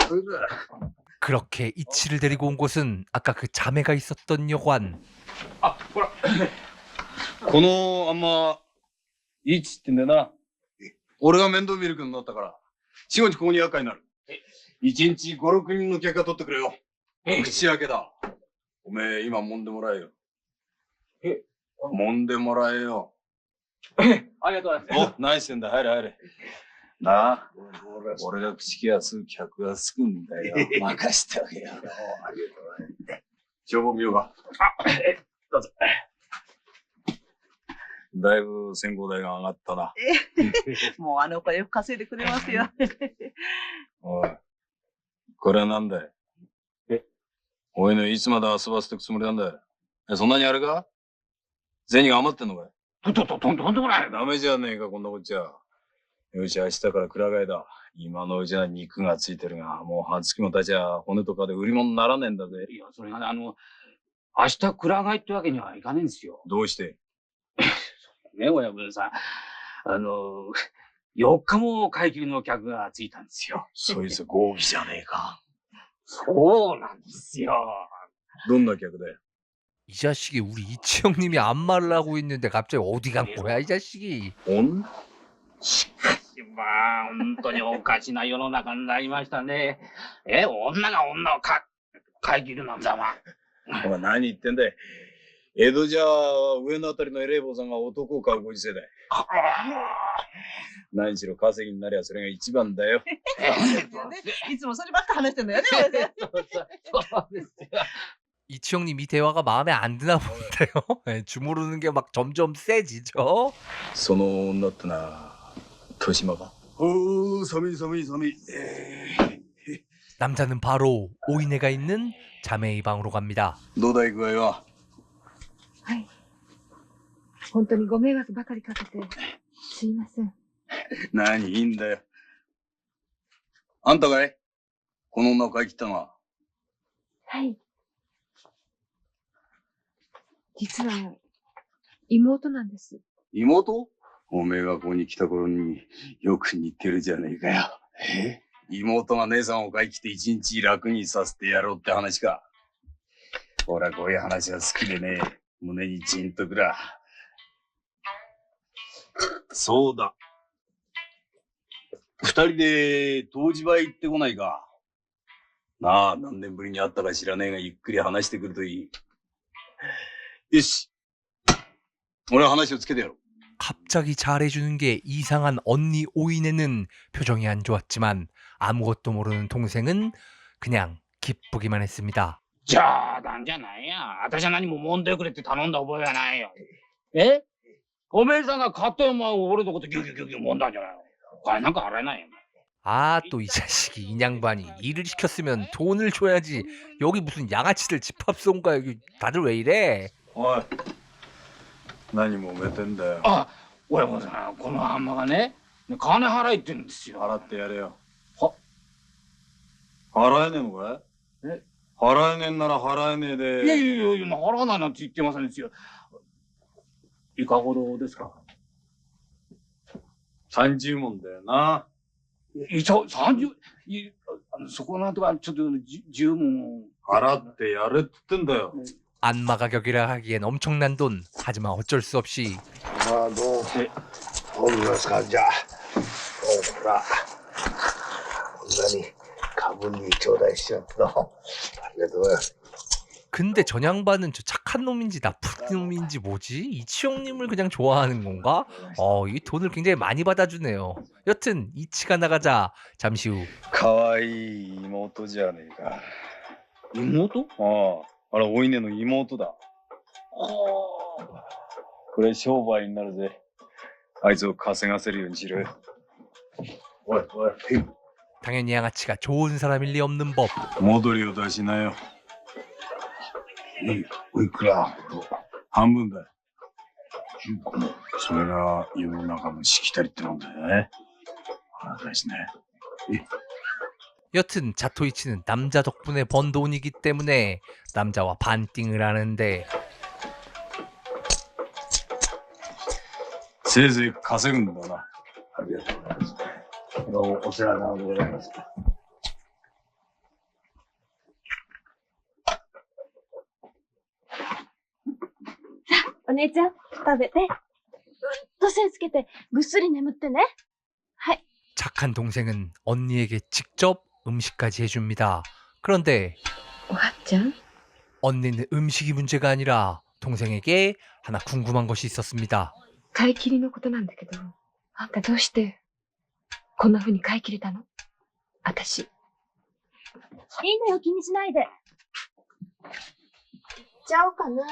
그렇게 이치를 데리고 온 곳은 아까 그 자매가 있었던 여관. あ、ほら。このあんまイチってんだよな。俺が面倒見るくんだったから。4、5日ここに厄介になる。1日5、6人の客が取ってくれよ。口開けだ。おめえ今揉んでもらえよ。揉んでもらえよ。ありがとうございます。お、何してんだ、入れ入れ。なあ、俺が口利す客がつくんだよ。任してあげよう。ありがとう。消防見ようか。どうぞ。だいぶ先行代が上がったな。もうあの子よく稼いでくれますよ。おい、これはなんだい？おいのいつまで遊ばせてくつもりなんだい？そんなにあれか？銭が余ってんのかい？とんでもない。ダメじゃねえか、こんなこっちゃ。よし、明日から蔵替えだ。今のうちは肉がついてるが、もう半月も経ちゃ骨とかで売り物にならねえんだぜ。いや、それがね、明日蔵替えってわけにはいかねえんですよ。どうして？ね、親分さん。4日も買い切りの客がついたんですよ。そいつ合議じゃねえか。そうなんですよ。どんな客だよ？이 자식이 우리 이치형님이 안마를 하고 있는데 갑자기 어디 간 거야 이 자식이. 온? しかしまあ、本当におかしな世の中になりましたね。女が女を買い切るなんだわ。お前何言ってんだい。江戸じゃ上のあたりのエレイ坊さんが男を買うご時世だい。何しろ稼ぎになりゃそれが一番だよ。いつもそればっか話してんだよね。そうですよ。이치형님 이 대화가 마음에 안 드나 본데요. 주무르는 게 막 점점 세지죠. その女ってな、豊島か？寒い。남자는 바로 오이네가 있는 자매의 방으로 갑니다. どうだい具合は？はい。本当にご迷惑ばかりかけて、すいません。何いいんだよ。あんたかい？この女を買い切ったのは？はい。実は、妹なんです。妹？おめえがここに来た頃によく似てるじゃねえかよ。妹が姉さんを買い切って一日楽にさせてやろうって話か。俺はこういう話が好きでね、胸にジンとくら。そうだ。二人で湯治場へ行ってこないか。なあ、何年ぶりに会ったか知らねえがゆっくり話してくるといい。よし。俺は話をつけてやろう。 갑자기 잘해주는 게 이상한 언니 오이네는 표정이 안 좋았지만 아무것도 모르는 동생은 그냥 기쁘기만 했습니다. 冗談じゃないや。私は何も揉んでくれって頼んだ覚えはないよ。おめえさんが買った馬を俺のことギュギュ揉んだんじゃないの。お金なんか払えないよ。 아, 또 이 자식이 인양반이 일을 시켰으면 돈을 줘야지. 여기 무슨 양아치들 집합소인가 여기 다들 왜 이래? おい、何もめてんだよ。あ、親分さん、この浜がね、金払えって言うんですよ。払ってやれよ。払えねえのかい？払えねえんなら払えねえで。いや、払わないなんて言ってませんですよ。いかほどですか？30文だよな。30、そこなんとかちょっと10文。払ってやれって言ってんだよ。 안마 가격이라 하기엔 엄청난 돈. 하지만 어쩔 수 없이. 아, 너, 어디서 가자. 오라. 온전히 가분이 조달시었어. 그래도. 근데 전양반은 저 착한 놈인지 나쁜 놈인지 뭐지? 이치형님을 그냥 좋아하는 건가? 이 돈을 굉장히 많이 받아주네요. 여튼 이치가 나가자 잠시 후. 可愛い妹じゃねえか。妹？ああ、あれお稲の妹だ。これ商売になるぜ。あいつを稼がせるようにしろよ。おい。 당연히 양아치가 좋은 사람일 리 없는 법. 戻りを出しなよ。いくら？半分だ。それが世の中のしきたりってなんだよね。私ね。 여튼 자토이치는 남자 덕분에 번 돈이기 때문에 남자와 반띵을 하는데 せいぜい稼ぐんだな。ありがとうございます。どうもお世話様でございます。お姉ちゃん、食べて。と線つけて、ぐっすり眠ってね。はい。 착한 동생은 언니에게 직접 음식까지 해줍니다. 그런데 おはっちゃん 언니는 음식이 문제가 아니라 동생에게 하나 궁금한 것이 있었습니다. 買い切りのことなんだけど、あんたどうしてこんな風に買い切れたの？私。いいのよ、気にしないで。行っちゃおうかな。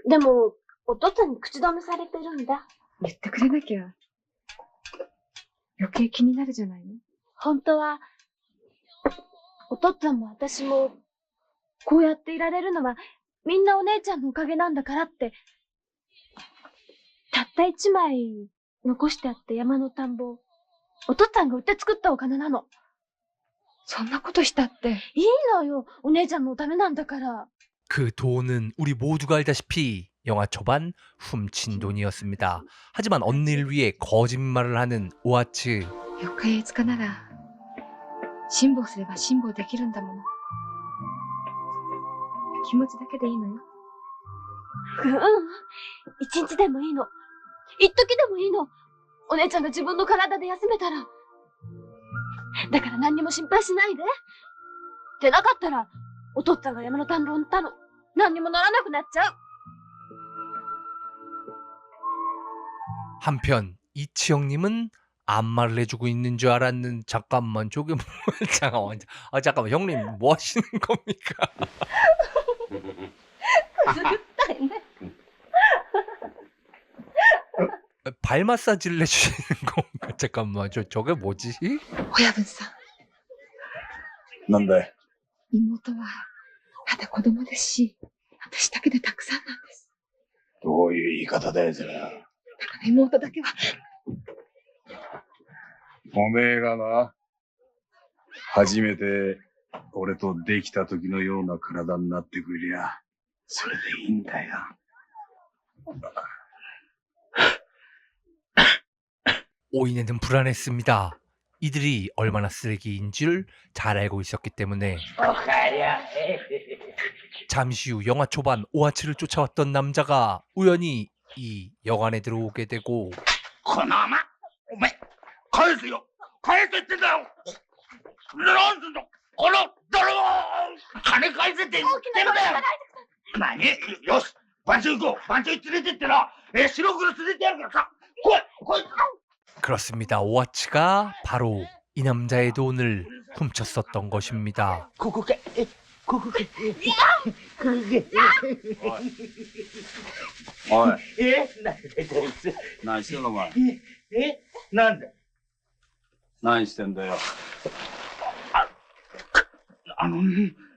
でも、お父さんに口止めされてるんだ。言ってくれなきゃ、余計気になるじゃないの？本当は、お父さんも私も、こうやっていられるのは、みんなお姉ちゃんのおかげなんだからって、たった1枚残してあった山の田んぼ、お父さんが売って作ったお金なの。そんなことしたって。いいのよ。お姉ちゃんのためなんだから。그 돈은 우리 모두가 알다시피 영화 초반 훔친 돈이었습니다. 하지만 언니를 위해 거짓말을 하는 오아츠. 4日5日なら辛抱すれば辛抱できるんだもの。気持ちだけでいいのよ。1日でもいいの。一時でもいいの。お姉ちゃんが自分の体で休めたら。だから何にも心配しないで。でなかったら、お父っつぁんが山の田んぼを売ったの。何にもならなくなっちゃう。 한편 이치영님은 안마를 해주고 있는 줄 알았는. 잠깐만 저게 뭐야? 잠깐만 형님 뭐 하시는 겁니까? 발 마사지를 해주시는 건가? 잠깐만 저게 뭐지? 오야분さん。なんだい？妹はまだ子供ですし、私だけでたくさんなんです。どういう言い方だよ、それ。だから妹だけは。おめえがな、初めて俺とできた時のような体になってくれりゃ、それでいいんだよ。 오인에는 불안했습니다. 이들이 얼마나 쓰레기인 줄 잘 알고 있었기 때문에. 잠시 후 영화 초반 오아츠를 쫓아왔던 남자가 우연히 이 여관에 들어오게 되고. このままお前返せよ返せってんだよなんすんだこの泥棒金返せって言ってるんだよ何よし番長行こう番長に連れてってな白黒連れてやるからさ来い来い 그렇습니다. 오아츠가 바로 이 남자의 돈을 훔쳤었던 것입니다. ここかここかおい何してんのお前。なんだ何してんだよ。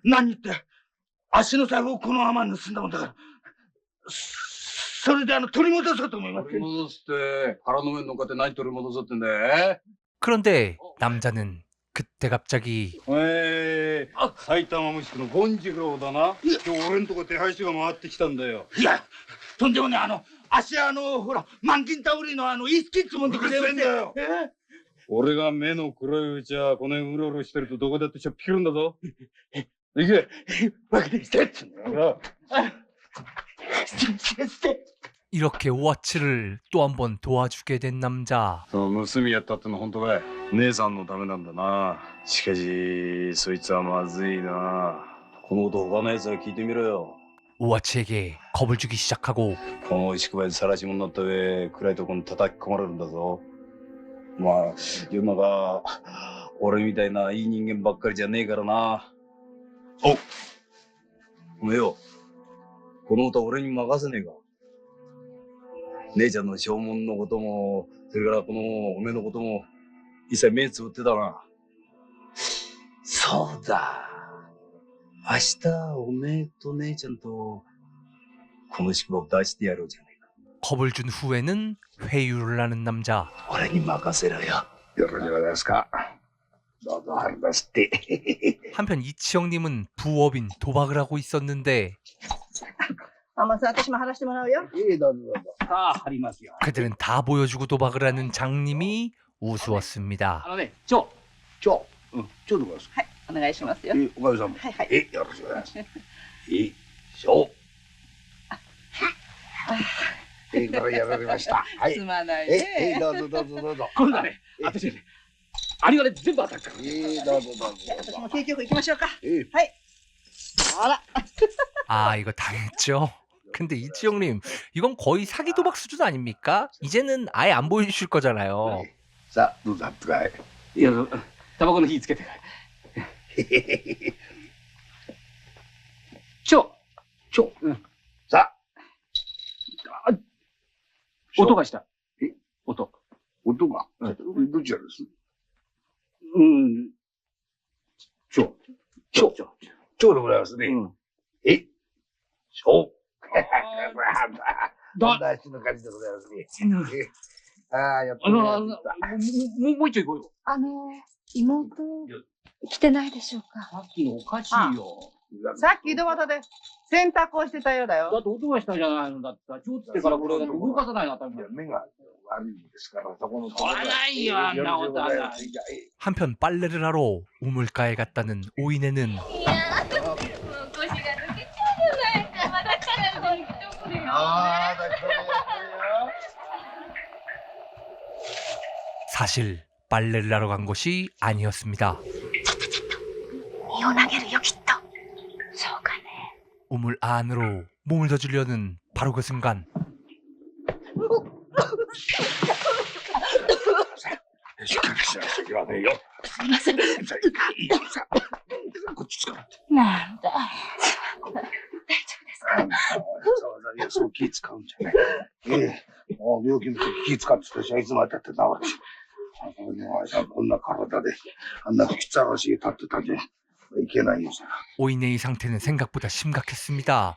何って足の財布をこのまま盗んだもんだからそれで取り戻そうと思います。取り戻すって腹の上に乗っかって何取り戻そうってんだよ。 그런데 남자는 그때 갑자기 埼玉虫のゴンジグローだな。今日俺んとこ手配師が回ってきたんだよ。いやとんでもね足ほら満金タオリのイースキッツもんでくれるんだよ。俺が目の黒いうちはこの辺うろうろしてるとどこだってしょっぴけるんだぞ。行け。分かりました。 이렇게 오아츠를 또 한 번 도와주게 된 남자. その盗みやったっての本当かい？姉さんのためなんだな。しかしそいつはまずいな。このこと他の奴は聞いてみろよ。 오아츠에게 겁을 주기 시작하고 この宿場で晒し者になった上暗いとこに叩き込まれるんだぞ。まあ世の中俺みたいないい人間ばっかりじゃねえからな。おめえよこの歌俺に任せねえか。姉ちゃんの証文のこともそれからこのおめえのことも一切目つぶってたな。そうだ明日おめえと姉ちゃんとこの宿場を出してやろうじゃねえか。 겁을 준 후에는 회유를 하는 남자. 俺に任せろよ。よろしくですか。どうぞ入りますって。 한편 이치영님은 부업인 도박을 하고 있었는데 まず私も払してもらうよ。どうぞどうぞ。さあ貼りますよ。 그들은 다 보여주고 도박을 하는 장님이 우스웠습니다. ねちょちょでございます。はい、お願いしますよ。おかげさま。はいはい。よろしくお願いします。しょやられました。はい。すまないね。どうぞどうぞどうぞ。今度はね、私ね、あれがね全部当たるから。どうぞどうぞ。私も景気よく行きましょうか。はい。あら。 아 이거 당했죠. 근데 이치영님, 이건 거의 사기 도박 수준 아닙니까? 이제는 아예 안 보여주실 거잖아요. さあ、どうだったかい。いや、タバコの火つけて。さあ、音がした。音。音が、どちらです？蝶でございますね。蝶。大事な感じでございますね。ああ、やっぱり。もう一丁行こうよ。妹、来てないでしょうか。さっきのおかしいよ。さっき井戸端で洗濯をしてたようだよ。だって音がしたじゃないの。だってさ、ちょっとってからこれだと動かさないな、多分。目が悪いんですから、そこの。ないよ、あんなことはない。 한편 빨래를 하러 우물가에 갔다는 오이네는 사실 빨래를 하러 간 것이 아니었습니다. 우물 안으로 몸을 더 주려는 바로 그 순간こっち使う。なんだ。大丈夫ですか？いや、そう気使うんじゃない。病気の時気使ってたし、いつまでたって治るし。こんな体で、あんな吹きざらしげ立ってたんじゃいけないよ。오이네의 상태는 생각보다 심각했습니다.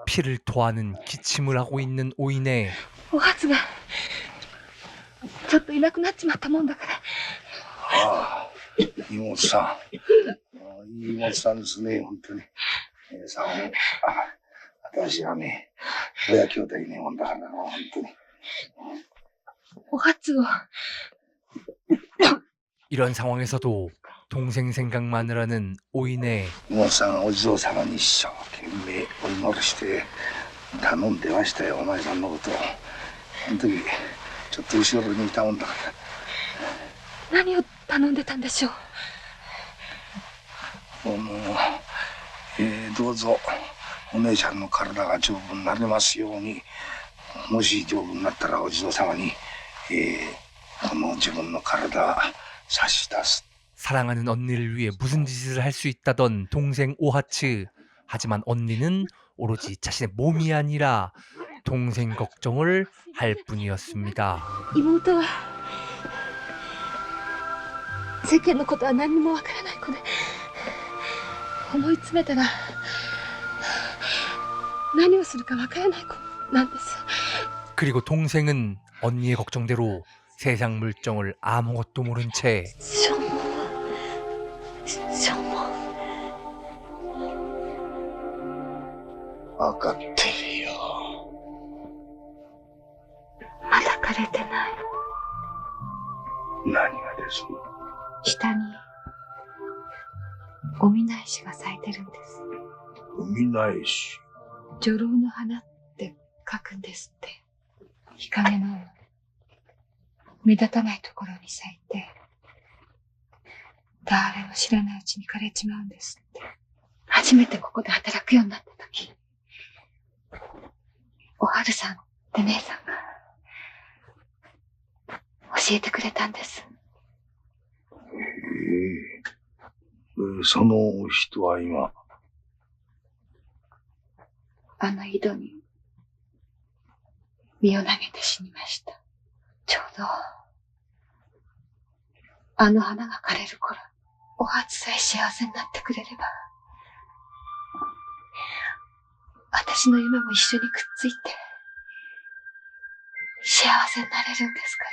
피를 토하는 기침을 하고 있는 오이네. お初がちょっといなくなっちまったもんだから。ああ、妹さん。妹さんですね、本当に。私はね、親兄弟ね、もんだからな、本当に。お初を。 이런 상황에서도 동생 생각만을 하는 오이네. 妹さん、お地蔵様に一生懸命お祈りして頼んでましたよ、お前さんのことを。その時、ちょっと後ろにいたもんだから。何を頼んでたんでしょう。どうぞお姉ちゃんの体が丈夫になりますように、もし丈夫になったらお地蔵様に、この自分の体差し出す。 사랑하는 언니를 위해 무슨 짓을 할 수 있다던 동생 오하츠. 하지만 언니는 오로지 자신의 몸이 아니라 동생 걱정을 할 뿐이었습니다. 妹は世間のことは何にもわからない子で、思い詰めたら何をするかわからない子なんです。 그리고 동생은 언니의 걱정대로 세상 물정을 아무것도 모른 채分かってるよ。まだ枯れてない。何がです？下におみな石が咲いてるんです。おみな石。女郎の花って書くんですって。日陰の目立たないところに咲いて、誰も知らないうちに枯れちまうんですって。初めてここで働くようになった時、おはるさんって姉さんが教えてくれたんです。その人は今、あの井戸に身を投げて死にました。ちょうどあの花が枯れる頃、お初さえ幸せになってくれれば、私の夢も一緒にくっついて幸せになれるんですから。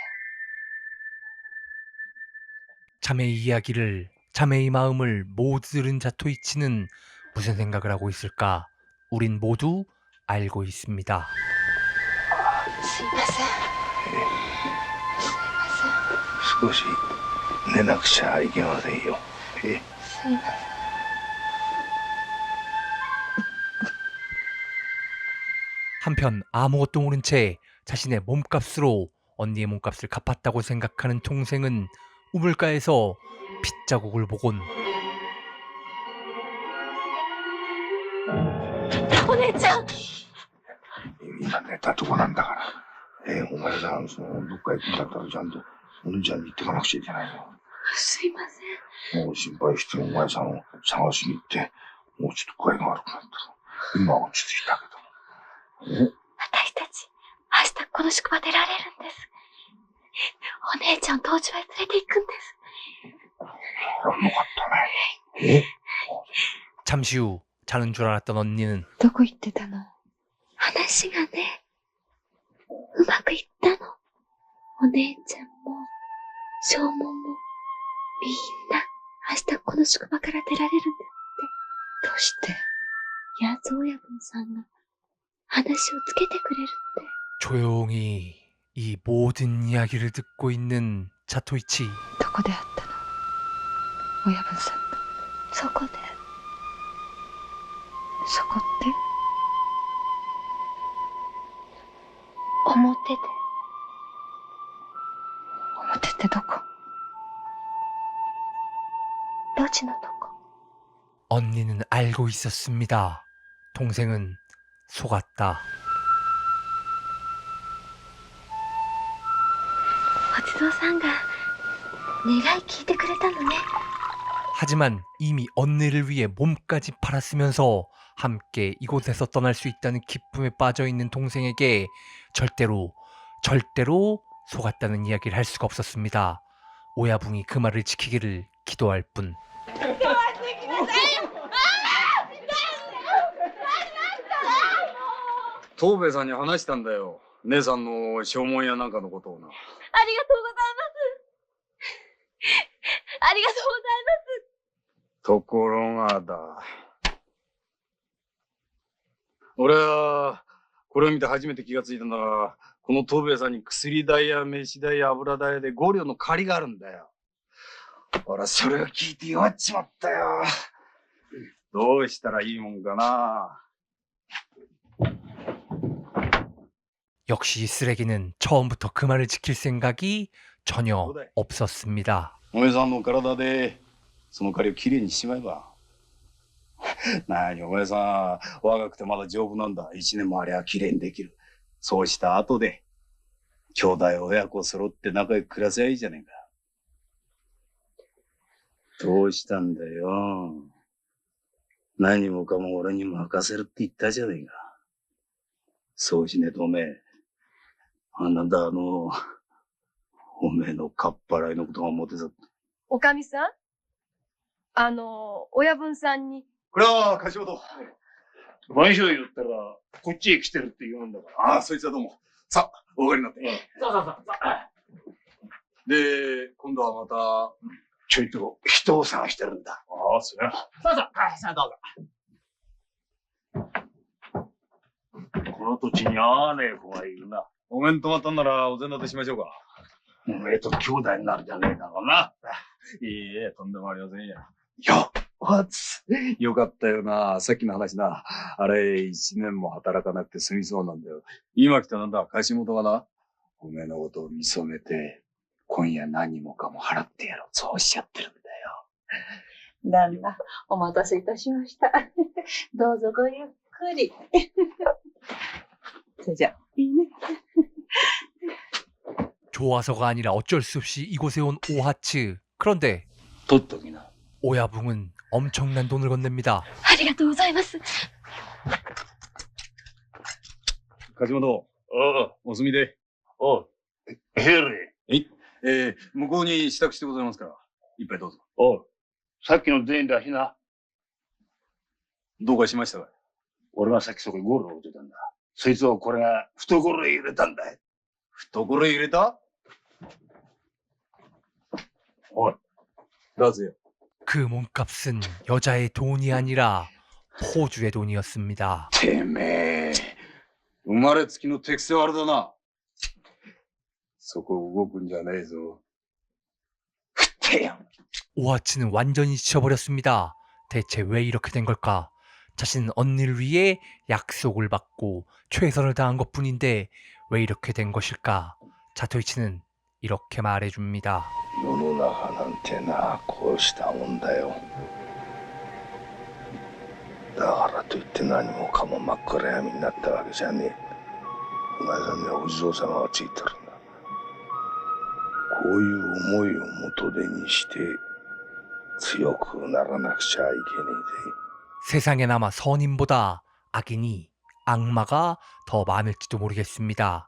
자매의 이야기를, 자매의 마음을 모두 들은 자토이치는 무슨 생각을 하고 있을까? 우린 모두 알고 있습니다. すいません。少し寝なくちゃいけませんよ。すいません。 한편 아무것도 모른 채 자신의 몸값으로 언니의 몸값을 갚았다고 생각하는 동생은 우물가에서 핏자국을 보곤 お姉ちゃん、が寝たとこなんだから。お前さん、どっか行くんだったらちゃんとお兄ちゃんに行ってかなくちゃいけないよ。すいません。もう心配してお前さんを探しに行って、もうちょっと具合が悪くなった。今は落ち着いたけど。私たち、明日この宿場出られるんです。お姉ちゃん東寺へ連れて行くんです。よかったね。잠시 후 자는 줄 알았던 언니는 どこ行ってたの？話がね、うまくいったの。お姉ちゃんも、正門も、みんな、明日この宿場から出られるんだって。どうして？八津親分さんが話をつけてくれるって。 조용히 이 모든 이야기를 듣고 있는 자토이치. どこで会ったの？親分さんと。そこで。そこって表で。表ってどこ？路地のとこ。 언니는 알고 있었습니다. 동생은 속았다. お地蔵さんが願い聞いてくれたのね。 하지만 이미 언니를 위해 몸까지 팔았으면서 함께 이곳에서 떠날 수 있다는 기쁨에 빠져있는 동생에게 절대로 속았다는 이야기를 할 수가 없었습니다. 오야붕이 그 말을 지키기를 기도할 뿐. 東兵衛さんに話したんだよ。姉さんの証文やなんかのことをな。ありがとうございます。ありがとうございます。ところがだ。俺は、これを見て初めて気がついたんだが、この東兵衛さんに薬代や飯代や油代で5両の借りがあるんだよ。俺はそれを聞いて弱っちまったよ。どうしたらいいもんかな。 역시 쓰레기는 처음부터 그 말을 지킬 생각이 전혀 없었습니다. お前さんの体でその借りをきれいにしちまえば。なにお前さん若くてまだ丈夫なんだ。1年もありゃきれいにできる。そうした後で兄弟親子揃って仲良く暮らせばいいじゃねえか。どうしたんだよ。何もかも俺に任せるって言ったじゃねえか。そうしねえとおめえ、なんだおめえのかっぱらいのことがもてさ。おかみさん、親分さんに。これは貸本。番所へ言ったら、こっちへ来てるって言うんだから。ああ、そいつはどうも。さあ、お上がりになって。さあ。で、今度はまた、ちょいと人を探してるんだ。ああ、そりゃ。さあ、どうぞ。この土地に合わねえ子がいるな。お面止まったんならお膳立てしましょうか。おめえと兄弟になるじゃねえだろうな。いいえ、とんでもありませんや。よかったよな。さっきの話な。あれ、1年も働かなくて済みそうなんだよ。今来たなんだ、貸元がな。おめえのことを見初めて、今夜何もかも払ってやろう。そうおっしゃってるんだよ。旦那、お待たせいたしました。どうぞごゆっくり。それじゃ、いいね。 좋아서가 아니라 어쩔 수 없이 이곳에 온 오하츠. 그런데 오야붕은 엄청난 돈을 건넵니다. ありがとうございます。梶本、お済みで。向こうに支度してございますから、一杯どうぞ。さっきの全員だしな。どうかしましたか？俺がさっきそこにゴールを置いてたんだ。そいつをこれが懐へ入れたんだよ。懐へ入れた？おい、나세요. 그 몸값은 여자의 돈이 아니라 포주의 돈이었습니다. てめえ、生まれつきの適性悪だな。そこ動くんじゃねえぞ。振ってよ。 오하츠는 완전히 지쳐버렸습니다. 대체 왜 이렇게 된 걸까? 자신은 언니를 위해 약속을 받고 최선을 다한 것뿐인데 왜 이렇게 된 것일까? 자토이치는 이렇게 말해줍니다. 世の中なんてな、こうしたもんだよ。だからといって何もかも真っ暗闇になったわけじゃねえ。お前さんにはお地蔵様がついてるんだ。こういう思いを元手にして強くならなくちゃいけねえぜ。 세상에나마 선인보다 악인이 악마가 더 많을지도 모르겠습니다.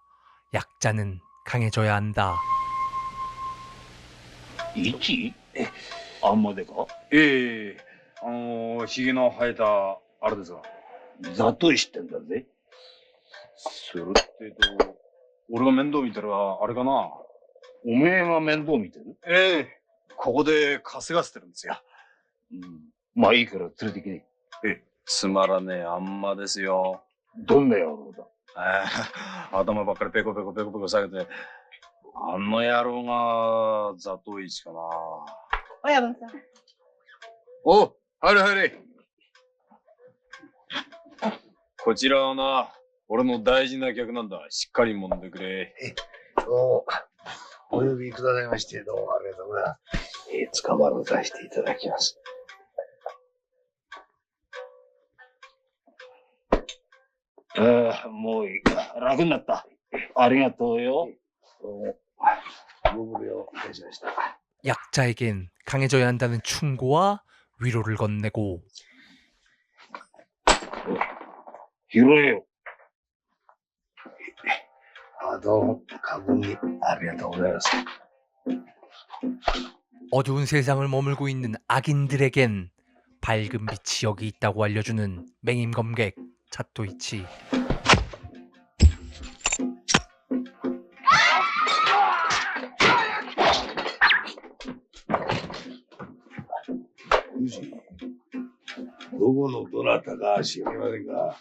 약자는 강해져야 한다. 一あんまでかええひげの生えたあれですが。ザトイシってんだぜ。するって俺が面倒見たらあれかな。おめえが面倒見てる？ええ、ここで稼がせてるんですよ。まあいいから連れてきね。つまらねえあんまですよ。どんな野郎だ？頭ばっかりペコペコペコペコ下げて、あの野郎がザトウイチかな。親分さん。お、入れ入れ。こちらはな、俺の大事な客なんだ。しっかり揉んでくれ。お呼びくださいましてどうもありがとうございます。捕まらさせていただきます。もういいか。楽になった。ありがとうよ。ご無礼をいたしました。 약자에겐 강해져야 한다는 충고와 위로를 건네고 拾えよ。どうも過分にありがとうございます。 어두운 세상을 머물고 있는 악인들에겐 밝은 빛이 여기 있다고 알려주는 맹임검객 자토이치.どこのどなたか知りませんが、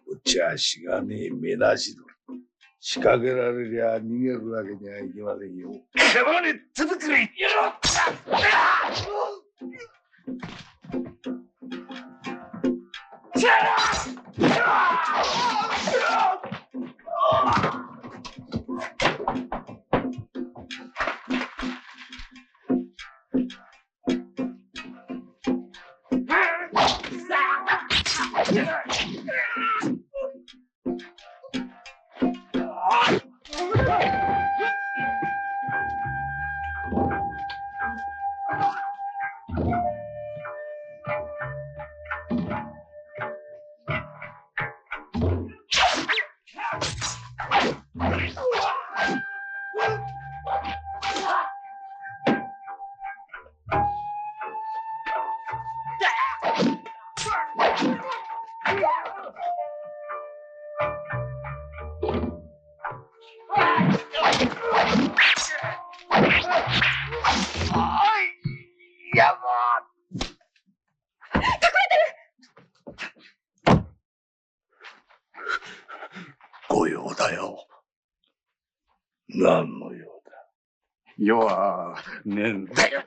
こっちはしがねえ目なし鳥。仕掛けられりゃ逃げるわけにはいきませんよ。かまれ手袋いやろ。ご用だよ。何の用だ。用はねえんだよ。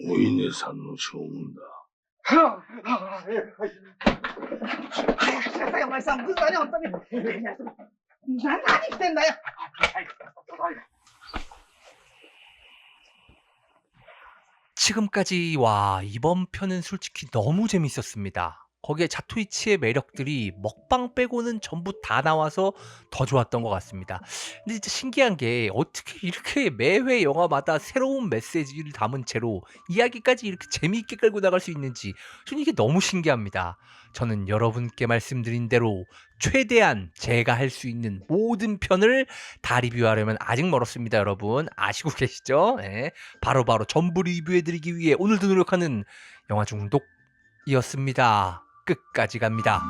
お稲さんの将軍だ。早くしなさい、お前さん。ぶっだね、本当に。何してんだよ。 지금까지 와 이번 편은 솔직히 너무 재밌었습니다. 거기에 자토이치의 매력들이 먹방 빼고는 전부 다 나와서 더 좋았던 것 같습니다. 근데 진짜 신기한 게 어떻게 이렇게 매회 영화마다 새로운 메시지를 담은 채로 이야기까지 이렇게 재미있게 끌고 나갈 수 있는지 저는 이게 너무 신기합니다. 저는 여러분께 말씀드린 대로 최대한 제가 할 수 있는 모든 편을 다 리뷰하려면 아직 멀었습니다. 여러분 아시고 계시죠? 네. 바로바로 전부 리뷰해드리기 위해 오늘도 노력하는 영화중독이었습니다. 끝까지 갑니다.